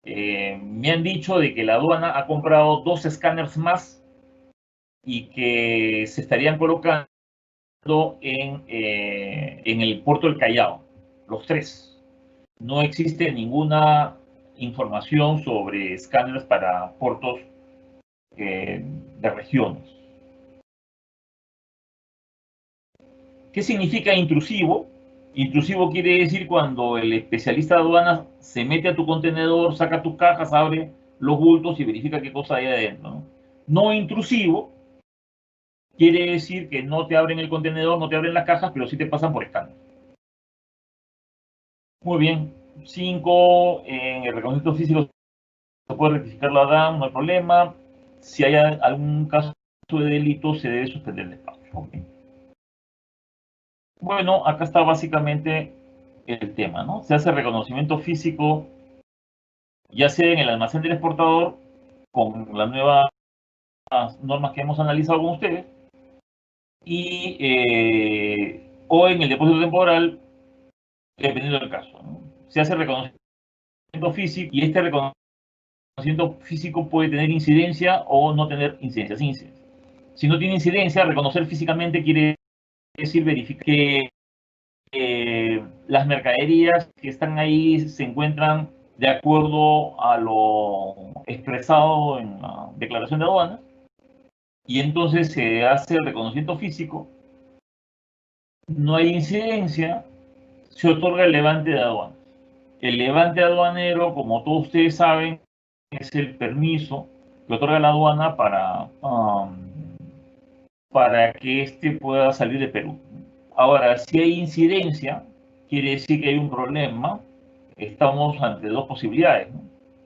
Speaker 3: Me han dicho de que la aduana ha comprado 2 escáneres más y que se estarían colocando en el puerto del Callao, los 3. No existe ninguna información sobre escáneres para puertos de regiones. ¿Qué significa intrusivo? Intrusivo quiere decir cuando el especialista de aduanas se mete a tu contenedor, saca tus cajas, abre los bultos y verifica qué cosa hay adentro, ¿no? No intrusivo quiere decir que no te abren el contenedor, no te abren las cajas, pero sí te pasan por escáner. Muy bien. 5, en el reconocimiento físico se puede rectificar la DAM, no hay problema. Si hay algún caso de delito, se debe suspender el despacho. Okay. Bueno, acá está básicamente el tema, ¿no? Se hace reconocimiento físico, ya sea en el almacén del exportador, con las nuevas normas que hemos analizado con ustedes, o en el depósito temporal, dependiendo del caso, ¿no? Se hace reconocimiento físico y este reconocimiento físico puede tener incidencia o no tener incidencia, sin incidencia. Si no tiene incidencia, reconocer físicamente quiere decir verificar que las mercaderías que están ahí se encuentran de acuerdo a lo expresado en la declaración de aduanas, y entonces se hace el reconocimiento físico, no hay incidencia, se otorga el levante de aduanas. El levante aduanero, como todos ustedes saben, es el permiso que otorga la aduana para que éste pueda salir de Perú. Ahora, si hay incidencia, quiere decir que hay un problema. Estamos ante dos posibilidades, ¿no?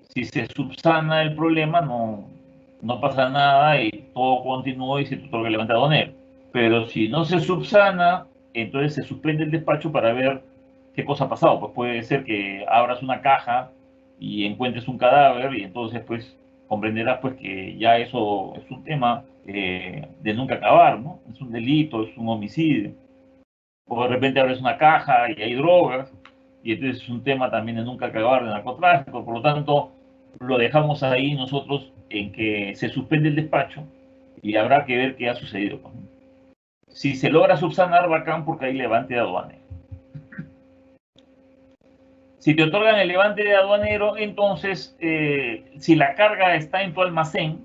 Speaker 3: Si se subsana el problema, no pasa nada y todo continúa y se otorga el levante aduanero. Pero si no se subsana, entonces se suspende el despacho para ver qué cosa ha pasado. Pues puede ser que abras una caja y encuentres un cadáver, y entonces pues comprenderás pues que ya eso es un tema de nunca acabar, ¿no? Es un delito, es un homicidio. O de repente abres una caja y hay drogas, y entonces es un tema también de nunca acabar de narcotráfico. Por lo tanto, lo dejamos ahí nosotros en que se suspende el despacho y habrá que ver qué ha sucedido. Si se logra subsanar, bacán, porque hay levante de aduanero. Si te otorgan el levante de aduanero, entonces, si la carga está en tu almacén,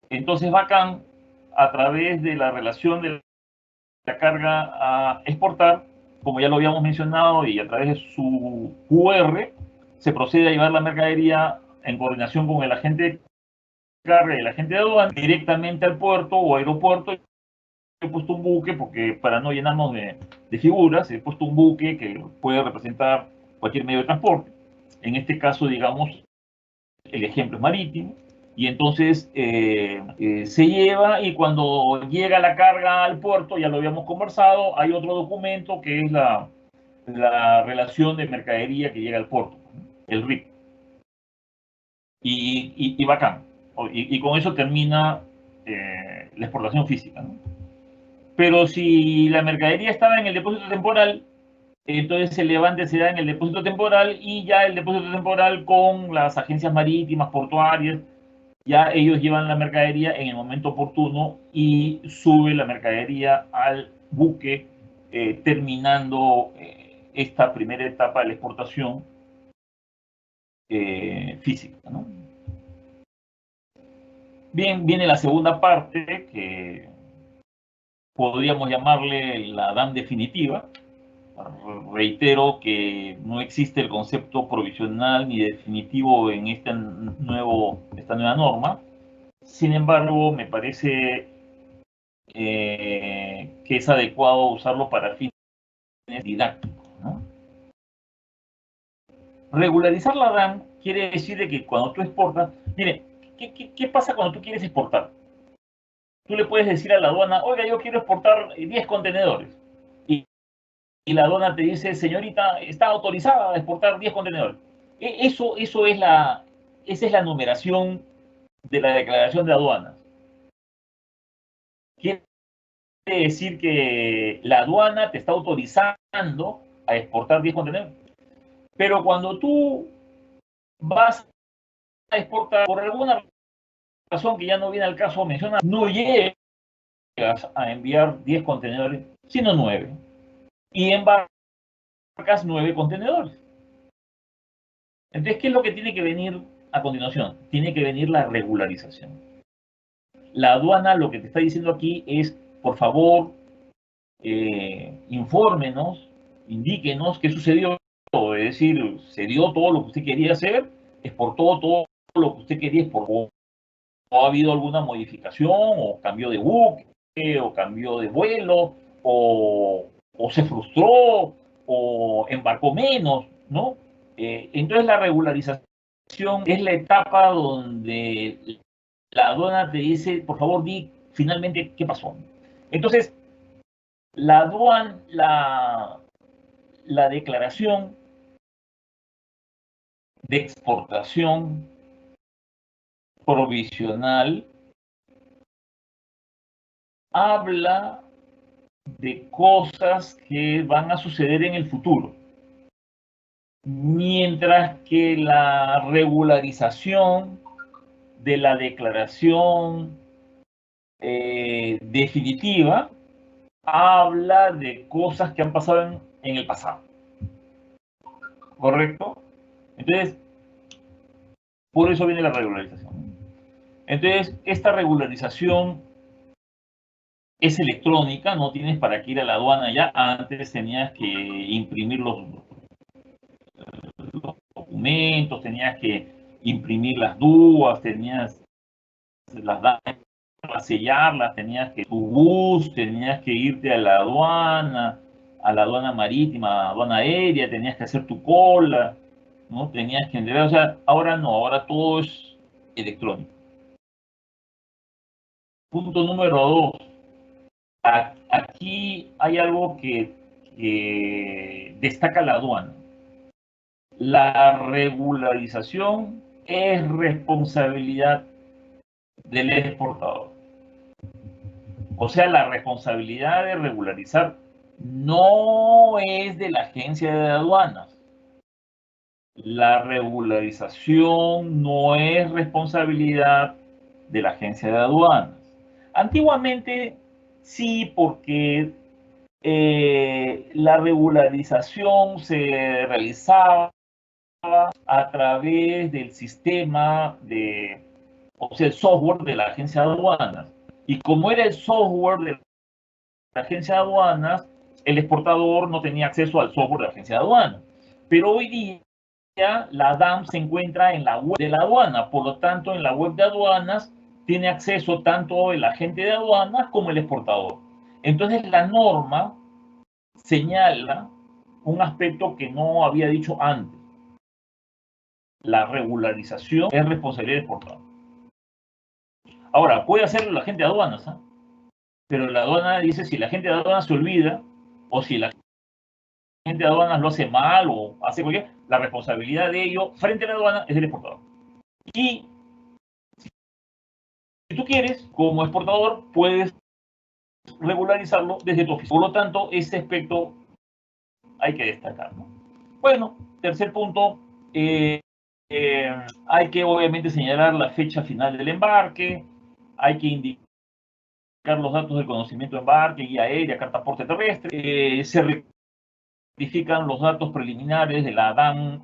Speaker 3: entonces bacán, a través de la relación de la carga a exportar, como ya lo habíamos mencionado, y a través de su QR, se procede a llevar la mercadería en coordinación con el agente de carga y el agente de aduana directamente al puerto o aeropuerto. He puesto un buque, porque para no llenarnos de figuras, he puesto un buque que puede representar cualquier medio de transporte. En este caso, digamos, el ejemplo es marítimo, y entonces se lleva, y cuando llega la carga al puerto, ya lo habíamos conversado, hay otro documento que es la relación de mercadería que llega al puerto, el RIP. Y bacán. Y con eso termina la exportación física, ¿no? Pero si la mercadería estaba en el depósito temporal, entonces el levante se da en el depósito temporal, y ya el depósito temporal con las agencias marítimas, portuarias, ya ellos llevan la mercadería en el momento oportuno y sube la mercadería al buque, terminando esta primera etapa de la exportación física, ¿no? Bien, viene la segunda parte, que podríamos llamarle la DAM definitiva. Reitero que no existe el concepto provisional ni definitivo en esta nueva norma. Sin embargo, me parece que es adecuado usarlo para fines didácticos, ¿no? Regularizar la DAM quiere decir de que cuando tú exportas, mire, ¿qué pasa cuando tú quieres exportar? Tú le puedes decir a la aduana: oiga, yo quiero exportar 10 contenedores. Y la aduana te dice: señorita, está autorizada a exportar 10 contenedores. Esa es la numeración de la declaración de aduanas. Quiere decir que la aduana te está autorizando a exportar 10 contenedores. Pero cuando tú vas a exportar, por alguna razón que ya no viene al caso mencionar, no llegas a enviar 10 contenedores, sino 9. Y embarcas 9 contenedores. Entonces, ¿qué es lo que tiene que venir a continuación? Tiene que venir la regularización. La aduana lo que te está diciendo aquí es: por favor, infórmenos, indíquenos qué sucedió. Es decir, se dio todo lo que usted quería hacer, exportó todo lo que usted quería exportar. ¿O ha habido alguna modificación, o cambio de buque, o cambio de vuelo, o se frustró, o embarcó menos, ¿no? Entonces la regularización es la etapa donde la aduana te dice: por favor, di finalmente qué pasó. Entonces, la aduana, la declaración de exportación provisional habla de cosas que van a suceder en el futuro, mientras que la regularización de la declaración definitiva habla de cosas que han pasado en el pasado. ¿Correcto? Entonces, por eso viene la regularización. Entonces, esta regularización es electrónica, no tienes para que ir a la aduana ya. Antes tenías que imprimir los documentos, tenías que imprimir las DUAs, tenías las datas, sellarlas, tenías que tu bus, tenías que irte a la aduana marítima, aduana aérea, tenías que hacer tu cola, ¿no? Tenías que entregar, o sea, ahora no, ahora todo es electrónico. Punto número 2. Aquí hay algo que destaca la aduana. La regularización es responsabilidad del exportador. O sea, la responsabilidad de regularizar no es de la agencia de aduanas. La regularización no es responsabilidad de la agencia de aduanas. Antiguamente sí, porque la regularización se realizaba a través del sistema o sea, el software de la agencia de aduanas. Y como era el software de la agencia de aduanas, el exportador no tenía acceso al software de la agencia de aduanas. Pero hoy día la DAM se encuentra en la web de la aduana, por lo tanto en la web de aduanas tiene acceso tanto el agente de aduanas como el exportador. Entonces la norma señala un aspecto que no había dicho antes. La regularización es responsabilidad del exportador. Ahora, puede hacerlo la agente de aduanas, ¿eh? Pero la aduana dice si la agente de aduanas se olvida o si la agente de aduanas lo hace mal o hace cualquier, la responsabilidad de ello frente a la aduana es del exportador. Y si tú quieres, como exportador, puedes regularizarlo desde tu oficina. Por lo tanto, ese aspecto hay que destacar, ¿no? Bueno, tercer punto, hay que obviamente señalar la fecha final del embarque, hay que indicar los datos del conocimiento de embarque, guía aérea, carta aporte terrestre, se rectifican los datos preliminares de la DAM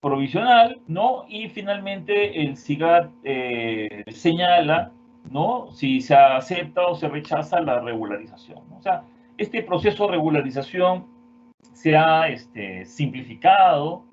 Speaker 3: provisional, ¿no? Y finalmente el SIGAT señala, ¿no? Si se acepta o se rechaza la regularización, ¿no? O sea, este proceso de regularización se ha simplificado,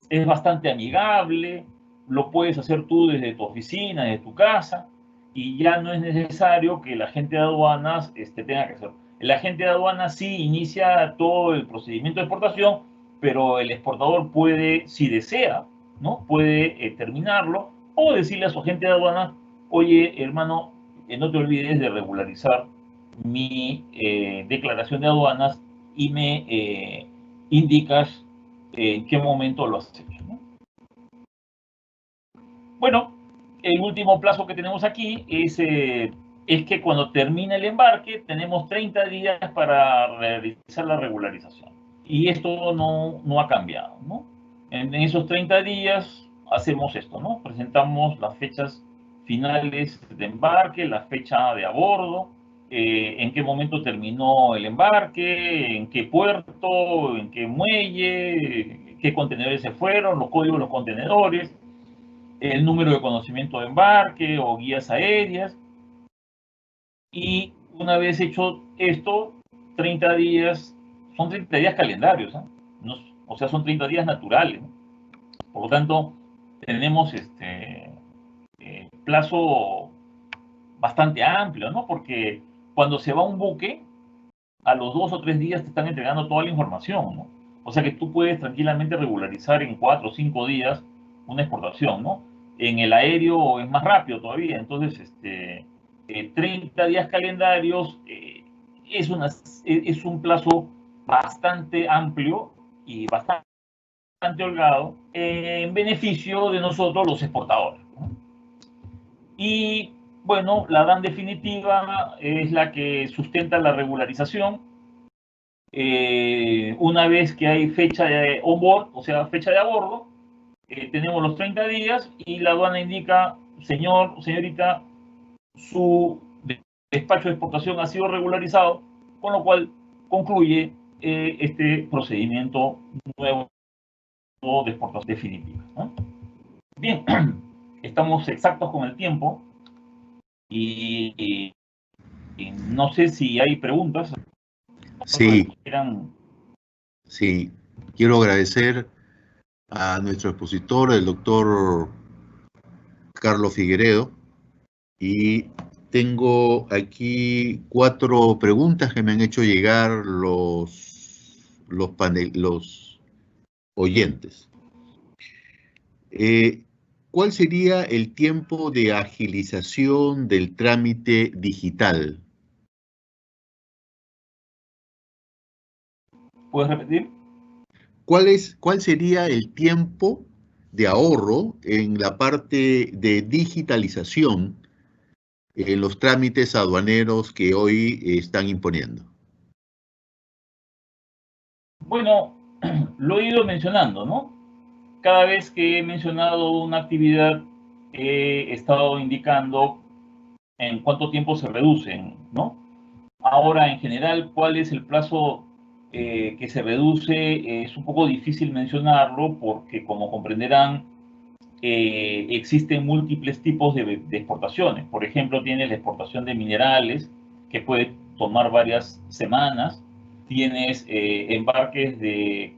Speaker 3: es bastante amigable, lo puedes hacer tú desde tu oficina, desde tu casa, y ya no es necesario que el agente de aduanas tenga que hacerlo. El agente de aduanas sí inicia todo el procedimiento de exportación, pero el exportador puede, si desea, ¿no? Puede terminarlo o decirle a su agente de aduanas, oye, hermano, no te olvides de regularizar mi declaración de aduanas y me indicas en qué momento lo has hecho, ¿no? Bueno, el último plazo que tenemos aquí es que cuando termina el embarque tenemos 30 días para realizar la regularización. Y esto no ha cambiado, ¿no? En esos 30 días hacemos esto, ¿no? Presentamos las fechas finales de embarque, la fecha de abordo, en qué momento terminó el embarque, en qué puerto, en qué muelle, qué contenedores se fueron, los códigos de los contenedores, el número de conocimiento de embarque o guías aéreas. Y una vez hecho esto, 30 días, son 30 días calendarios, ¿eh? No, o sea, son 30 días naturales, ¿no? Por lo tanto, tenemos plazo bastante amplio, ¿no? Porque cuando se va un buque, a los 2 o 3 días te están entregando toda la información, ¿no? O sea que tú puedes tranquilamente regularizar en 4 o 5 días una exportación, ¿no? En el aéreo es más rápido todavía, entonces 30 días calendarios es un plazo bastante amplio y bastante holgado en beneficio de nosotros los exportadores, ¿no? Y bueno, la DAN definitiva es la que sustenta la regularización. Una vez que hay fecha de onboard, o sea, fecha de abordo, tenemos los 30 días y la aduana indica, señor, señorita, su despacho de exportación ha sido regularizado con lo cual concluye este procedimiento nuevo de exportación definitiva, ¿no? Bien, estamos exactos con el tiempo y no sé si hay preguntas.
Speaker 1: Sí,
Speaker 3: Quieran...
Speaker 1: sí. Quiero agradecer a nuestro expositor, el doctor Carlos Figueredo, y tengo aquí 4 preguntas que me han hecho llegar los oyentes. ¿Cuál sería el tiempo de agilización del trámite digital?
Speaker 3: ¿Puedes repetir?
Speaker 1: ¿Cuál sería el tiempo de ahorro en la parte de digitalización en los trámites aduaneros que hoy están imponiendo?
Speaker 3: Bueno, lo he ido mencionando, ¿no? Cada vez que he mencionado una actividad, he estado indicando en cuánto tiempo se reducen, ¿no? Ahora, en general, ¿cuál es el plazo que se reduce? Es un poco difícil mencionarlo porque, como comprenderán, existen múltiples tipos de exportaciones. Por ejemplo, tienes la exportación de minerales, que puede tomar varias semanas. Tienes embarques de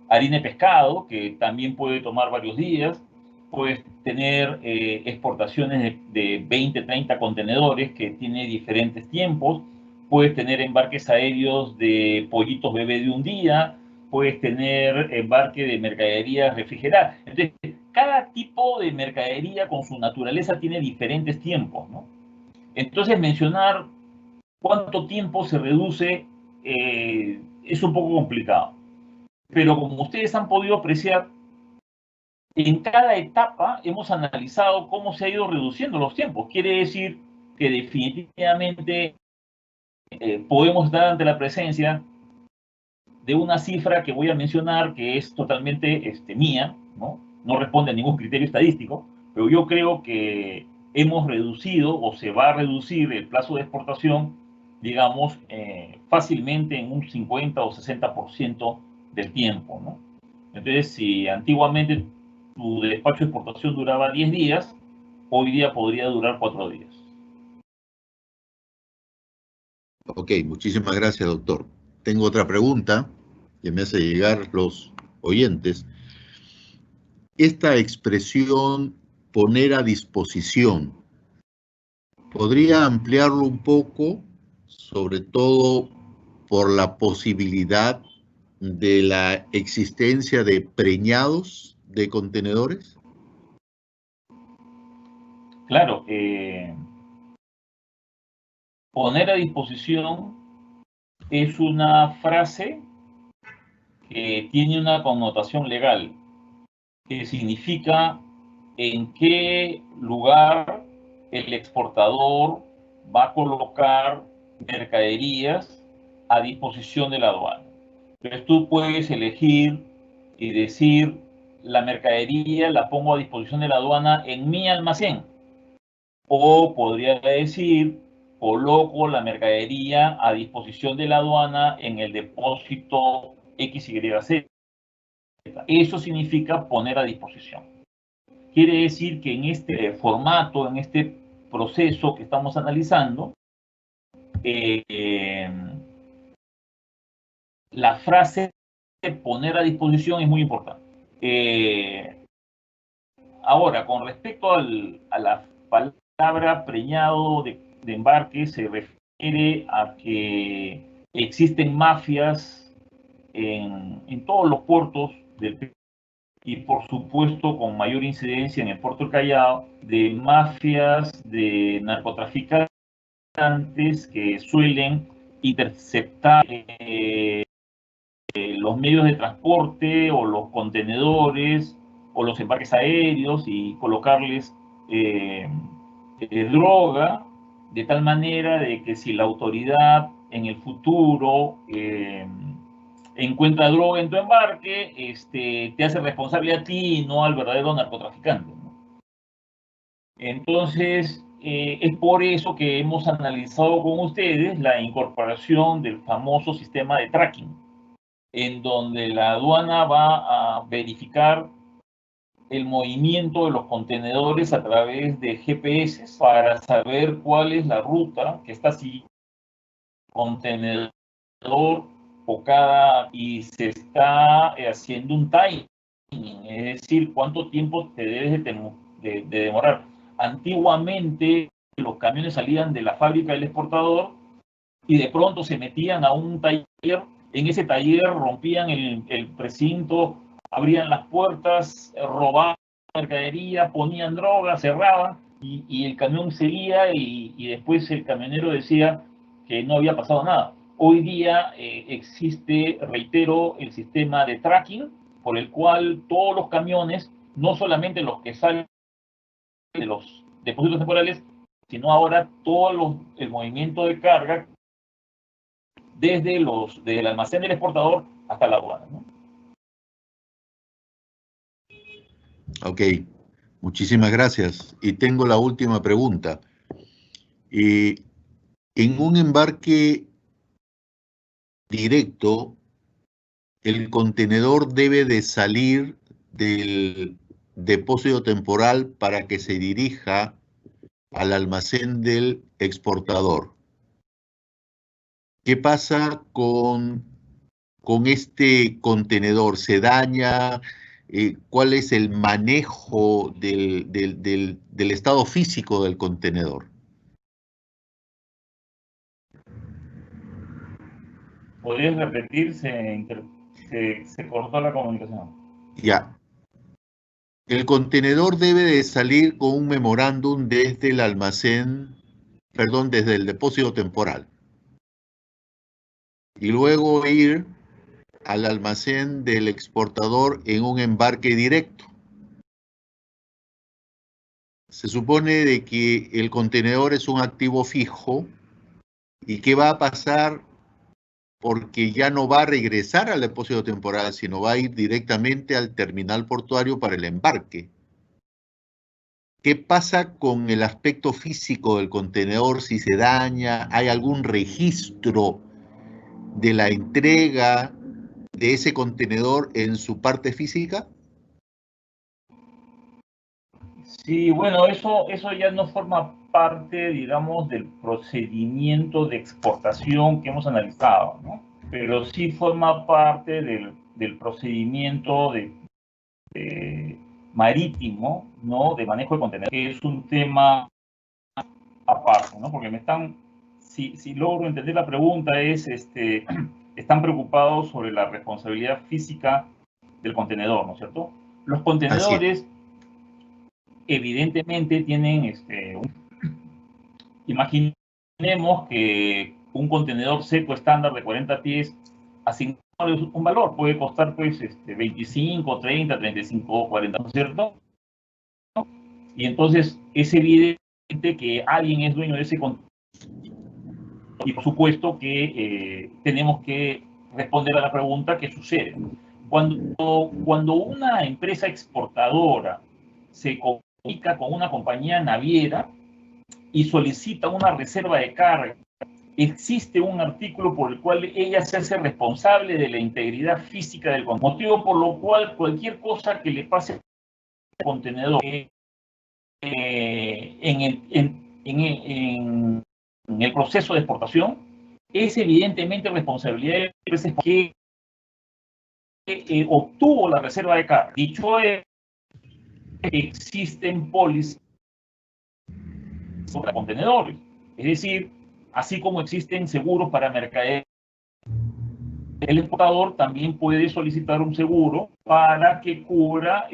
Speaker 3: harina de pescado, que también puede tomar varios días. Puedes tener exportaciones de 20, 30 contenedores, que tiene diferentes tiempos. Puedes tener embarques aéreos de pollitos bebé de un día. Puedes tener embarque de mercadería refrigerada. Entonces, cada tipo de mercadería con su naturaleza tiene diferentes tiempos, ¿no? Entonces, mencionar cuánto tiempo se reduce es un poco complicado. Pero como ustedes han podido apreciar, en cada etapa hemos analizado cómo se ha ido reduciendo los tiempos. Quiere decir que definitivamente podemos estar ante la presencia de una cifra que voy a mencionar que es totalmente mía, ¿no? No responde a ningún criterio estadístico, pero yo creo que hemos reducido o se va a reducir el plazo de exportación, digamos, fácilmente en un 50 o 60% del tiempo, ¿no? Entonces, si antiguamente tu despacho de exportación duraba 10 días, hoy día podría durar 4 días.
Speaker 1: Ok, muchísimas gracias, doctor. Tengo otra pregunta que me hace llegar los oyentes. Esta expresión, poner a disposición, ¿podría ampliarlo un poco, sobre todo por la posibilidad de la existencia de preñados de contenedores?
Speaker 3: Claro, poner a disposición es una frase que tiene una connotación legal, que significa en qué lugar el exportador va a colocar mercaderías a disposición de la aduana. Entonces tú puedes elegir y decir, la mercadería la pongo a disposición de la aduana en mi almacén. O podría decir, coloco la mercadería a disposición de la aduana en el depósito XYZ. Eso significa poner a disposición. Quiere decir que en este formato, en este proceso que estamos analizando, la frase poner a disposición es muy importante. Ahora, con respecto a la palabra preñado de embarque, se refiere a que existen mafias en todos los puertos del Perú, y por supuesto con mayor incidencia en el puerto del Callao, de mafias de narcotraficantes que suelen interceptar los medios de transporte o los contenedores o los embarques aéreos y colocarles droga, de tal manera de que si la autoridad en el futuro encuentra droga en tu embarque, te hace responsable a ti y no al verdadero narcotraficante, ¿no? Entonces, es por eso que hemos analizado con ustedes la incorporación del famoso sistema de tracking, en donde la aduana va a verificar el movimiento de los contenedores a través de GPS para saber cuál es la ruta que está siguiendo el contenedor y se está haciendo un timing, es decir, cuánto tiempo te debes de demorar. Antiguamente los camiones salían de la fábrica del exportador y de pronto se metían a un taller. En ese taller rompían el precinto, abrían las puertas, robaban mercadería, ponían droga, cerraban y el camión seguía y después el camionero decía que no había pasado nada. Hoy día existe, reitero, el sistema de tracking por el cual todos los camiones, no solamente los que salen de los depósitos temporales, sino ahora todo el movimiento de carga desde el almacén del exportador hasta la aduana, ¿no?
Speaker 1: Ok, muchísimas gracias. Y tengo la última pregunta. En un embarque directo, el contenedor debe de salir del depósito temporal para que se dirija al almacén del exportador. ¿Qué pasa con este contenedor? ¿Se daña? ¿Cuál es el manejo del estado físico del contenedor?
Speaker 3: ¿Podrías repetir? Se cortó la comunicación.
Speaker 1: Ya. El contenedor debe de salir con un memorándum desde el almacén, perdón, desde el depósito temporal. Y luego ir al almacén del exportador en un embarque directo. Se supone de que el contenedor es un activo fijo y ¿qué va a pasar? Porque ya no va a regresar al depósito temporal, sino va a ir directamente al terminal portuario para el embarque. ¿Qué pasa con el aspecto físico del contenedor? Si se daña, ¿hay algún registro de la entrega de ese contenedor en su parte física?
Speaker 3: Sí, bueno, eso ya no forma parte, digamos, del procedimiento de exportación que hemos analizado, ¿no? Pero sí forma parte del procedimiento marítimo, ¿no? De manejo de contenedores, que es un tema aparte, ¿no? Porque si logro entender la pregunta están preocupados sobre la responsabilidad física del contenedor, ¿no es cierto? Los contenedores evidentemente tienen, imaginemos que un contenedor seco estándar de 40 pies, asignarle un valor, puede costar pues 25, 30, 35, 40, ¿no es cierto? Y entonces es evidente que alguien es dueño de ese contenedor y por supuesto que tenemos que responder a la pregunta ¿qué sucede? Cuando una empresa exportadora se comunica con una compañía naviera y solicita una reserva de carga, existe un artículo por el cual ella se hace responsable de la integridad física del contenedor, motivo por lo cual cualquier cosa que le pase al contenedor en el proceso de exportación es evidentemente responsabilidad de la empresa que obtuvo la reserva de carga. Dicho es, existen pólizas para contenedores, es decir, así como existen seguros para mercadería, el exportador también puede solicitar un seguro para que cubra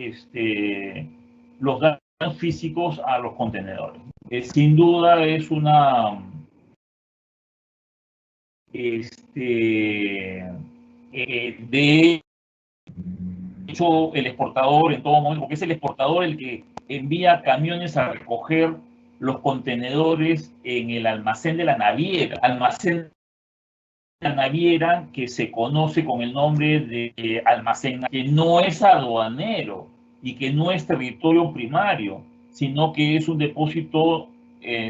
Speaker 3: los daños físicos a los contenedores. Sin duda es una de hecho el exportador en todo momento, porque es el exportador el que envía camiones a recoger los contenedores en el almacén de la naviera, que se conoce con el nombre de almacén, que no es aduanero y que no es territorio primario, sino que es un depósito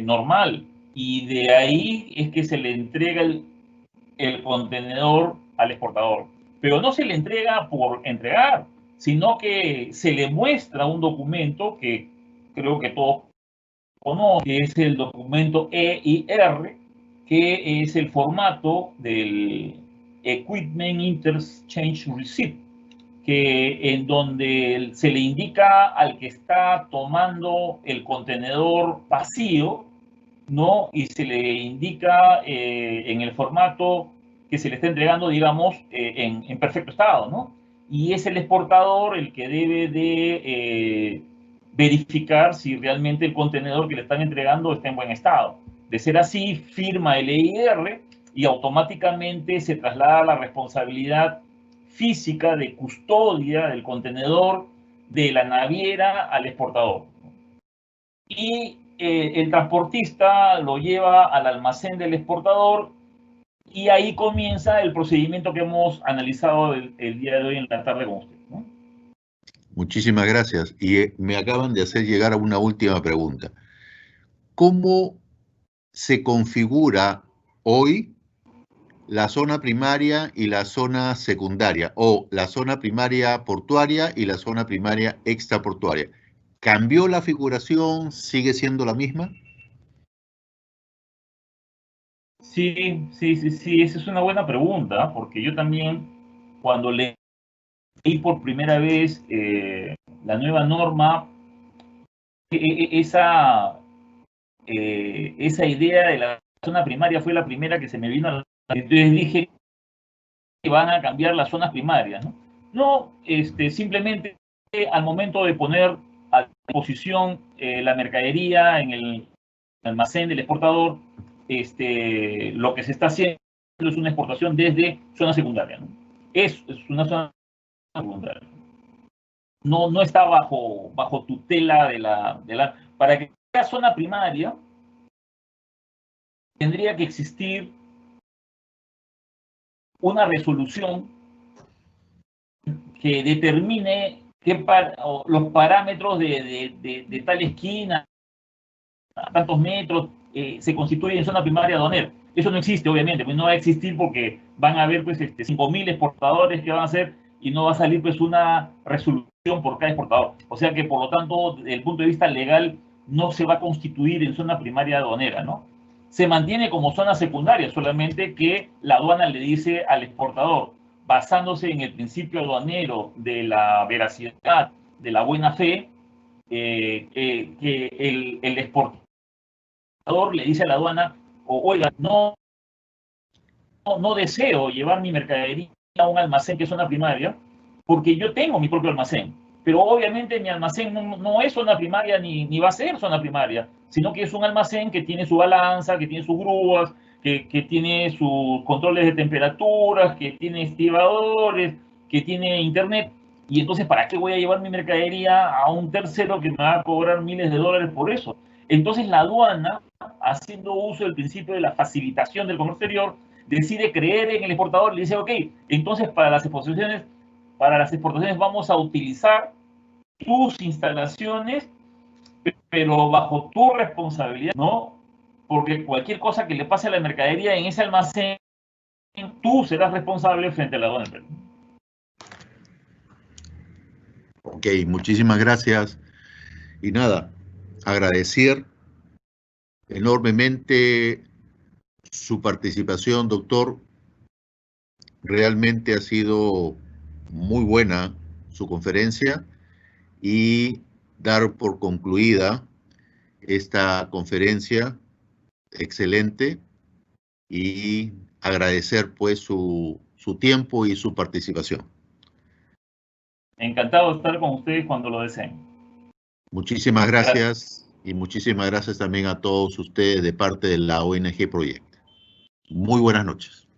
Speaker 3: normal, y de ahí es que se le entrega el contenedor al exportador. Pero no se le entrega por entregar, sino que se le muestra un documento que creo que todos conocen, que es el documento EIR, que es el formato del Equipment Interchange Receipt, que en donde se le indica al que está tomando el contenedor vacío, ¿no? Y se le indica en el formato que se le está entregando, digamos, en perfecto estado, ¿no? Y es el exportador el que debe de verificar si realmente el contenedor que le están entregando está en buen estado. De ser así, firma el EIR y automáticamente se traslada la responsabilidad física de custodia del contenedor de la naviera al exportador. Y el transportista lo lleva al almacén del exportador y ahí comienza el procedimiento que hemos analizado el día de hoy en la tarde con usted, ¿no?
Speaker 1: Muchísimas gracias. Y me acaban de hacer llegar a una última pregunta. ¿Cómo se configura hoy la zona primaria y la zona secundaria, o la zona primaria portuaria y la zona primaria extraportuaria? ¿Cambió la figuración? ¿Sigue siendo la misma?
Speaker 3: Sí, esa es una buena pregunta, porque yo también, cuando leí por primera vez la nueva norma, esa idea de la zona primaria fue la primera que se me vino a la... Entonces dije que van a cambiar las zonas primarias, ¿no? No, simplemente al momento de poner a disposición la mercadería en el almacén del exportador, lo que se está haciendo es una exportación desde zona secundaria, ¿no? Es una zona secundaria. No está bajo tutela de la... Para que sea zona primaria, tendría que existir una resolución que determine los parámetros de tal esquina, a tantos metros, se constituye en zona primaria aduanera. Eso no existe, obviamente, pues no va a existir porque van a haber pues 5.000 exportadores que van a hacer y no va a salir pues una resolución por cada exportador. O sea que, por lo tanto, desde el punto de vista legal, no se va a constituir en zona primaria aduanera, ¿no? Se mantiene como zona secundaria, solamente que la aduana le dice al exportador, basándose en el principio aduanero de la veracidad, de la buena fe, que el exportador le dice a la aduana, oiga, no deseo llevar mi mercadería a un almacén que es zona primaria, porque yo tengo mi propio almacén. Pero obviamente mi almacén no es zona primaria ni va a ser zona primaria, sino que es un almacén que tiene su balanza, que tiene sus grúas, que tiene sus controles de temperaturas, que tiene estibadores, que tiene internet. Y entonces, ¿para qué voy a llevar mi mercadería a un tercero que me va a cobrar miles de dólares por eso? Entonces la aduana, haciendo uso del principio de la facilitación del comercio exterior, decide creer en el exportador y le dice, ok, entonces para las exportaciones vamos a utilizar tus instalaciones, pero bajo tu responsabilidad, ¿no? Porque cualquier cosa que le pase a la mercadería en ese almacén, tú serás responsable frente a la aduana.
Speaker 1: Ok, muchísimas gracias. Y nada, agradecer enormemente su participación, doctor. Realmente ha sido muy buena su conferencia, y dar por concluida esta conferencia excelente, y agradecer pues su tiempo y su participación.
Speaker 3: Encantado de estar con ustedes cuando lo deseen.
Speaker 1: Muchísimas gracias. Y muchísimas gracias también a todos ustedes de parte de la ONG Proyecta. Muy buenas noches.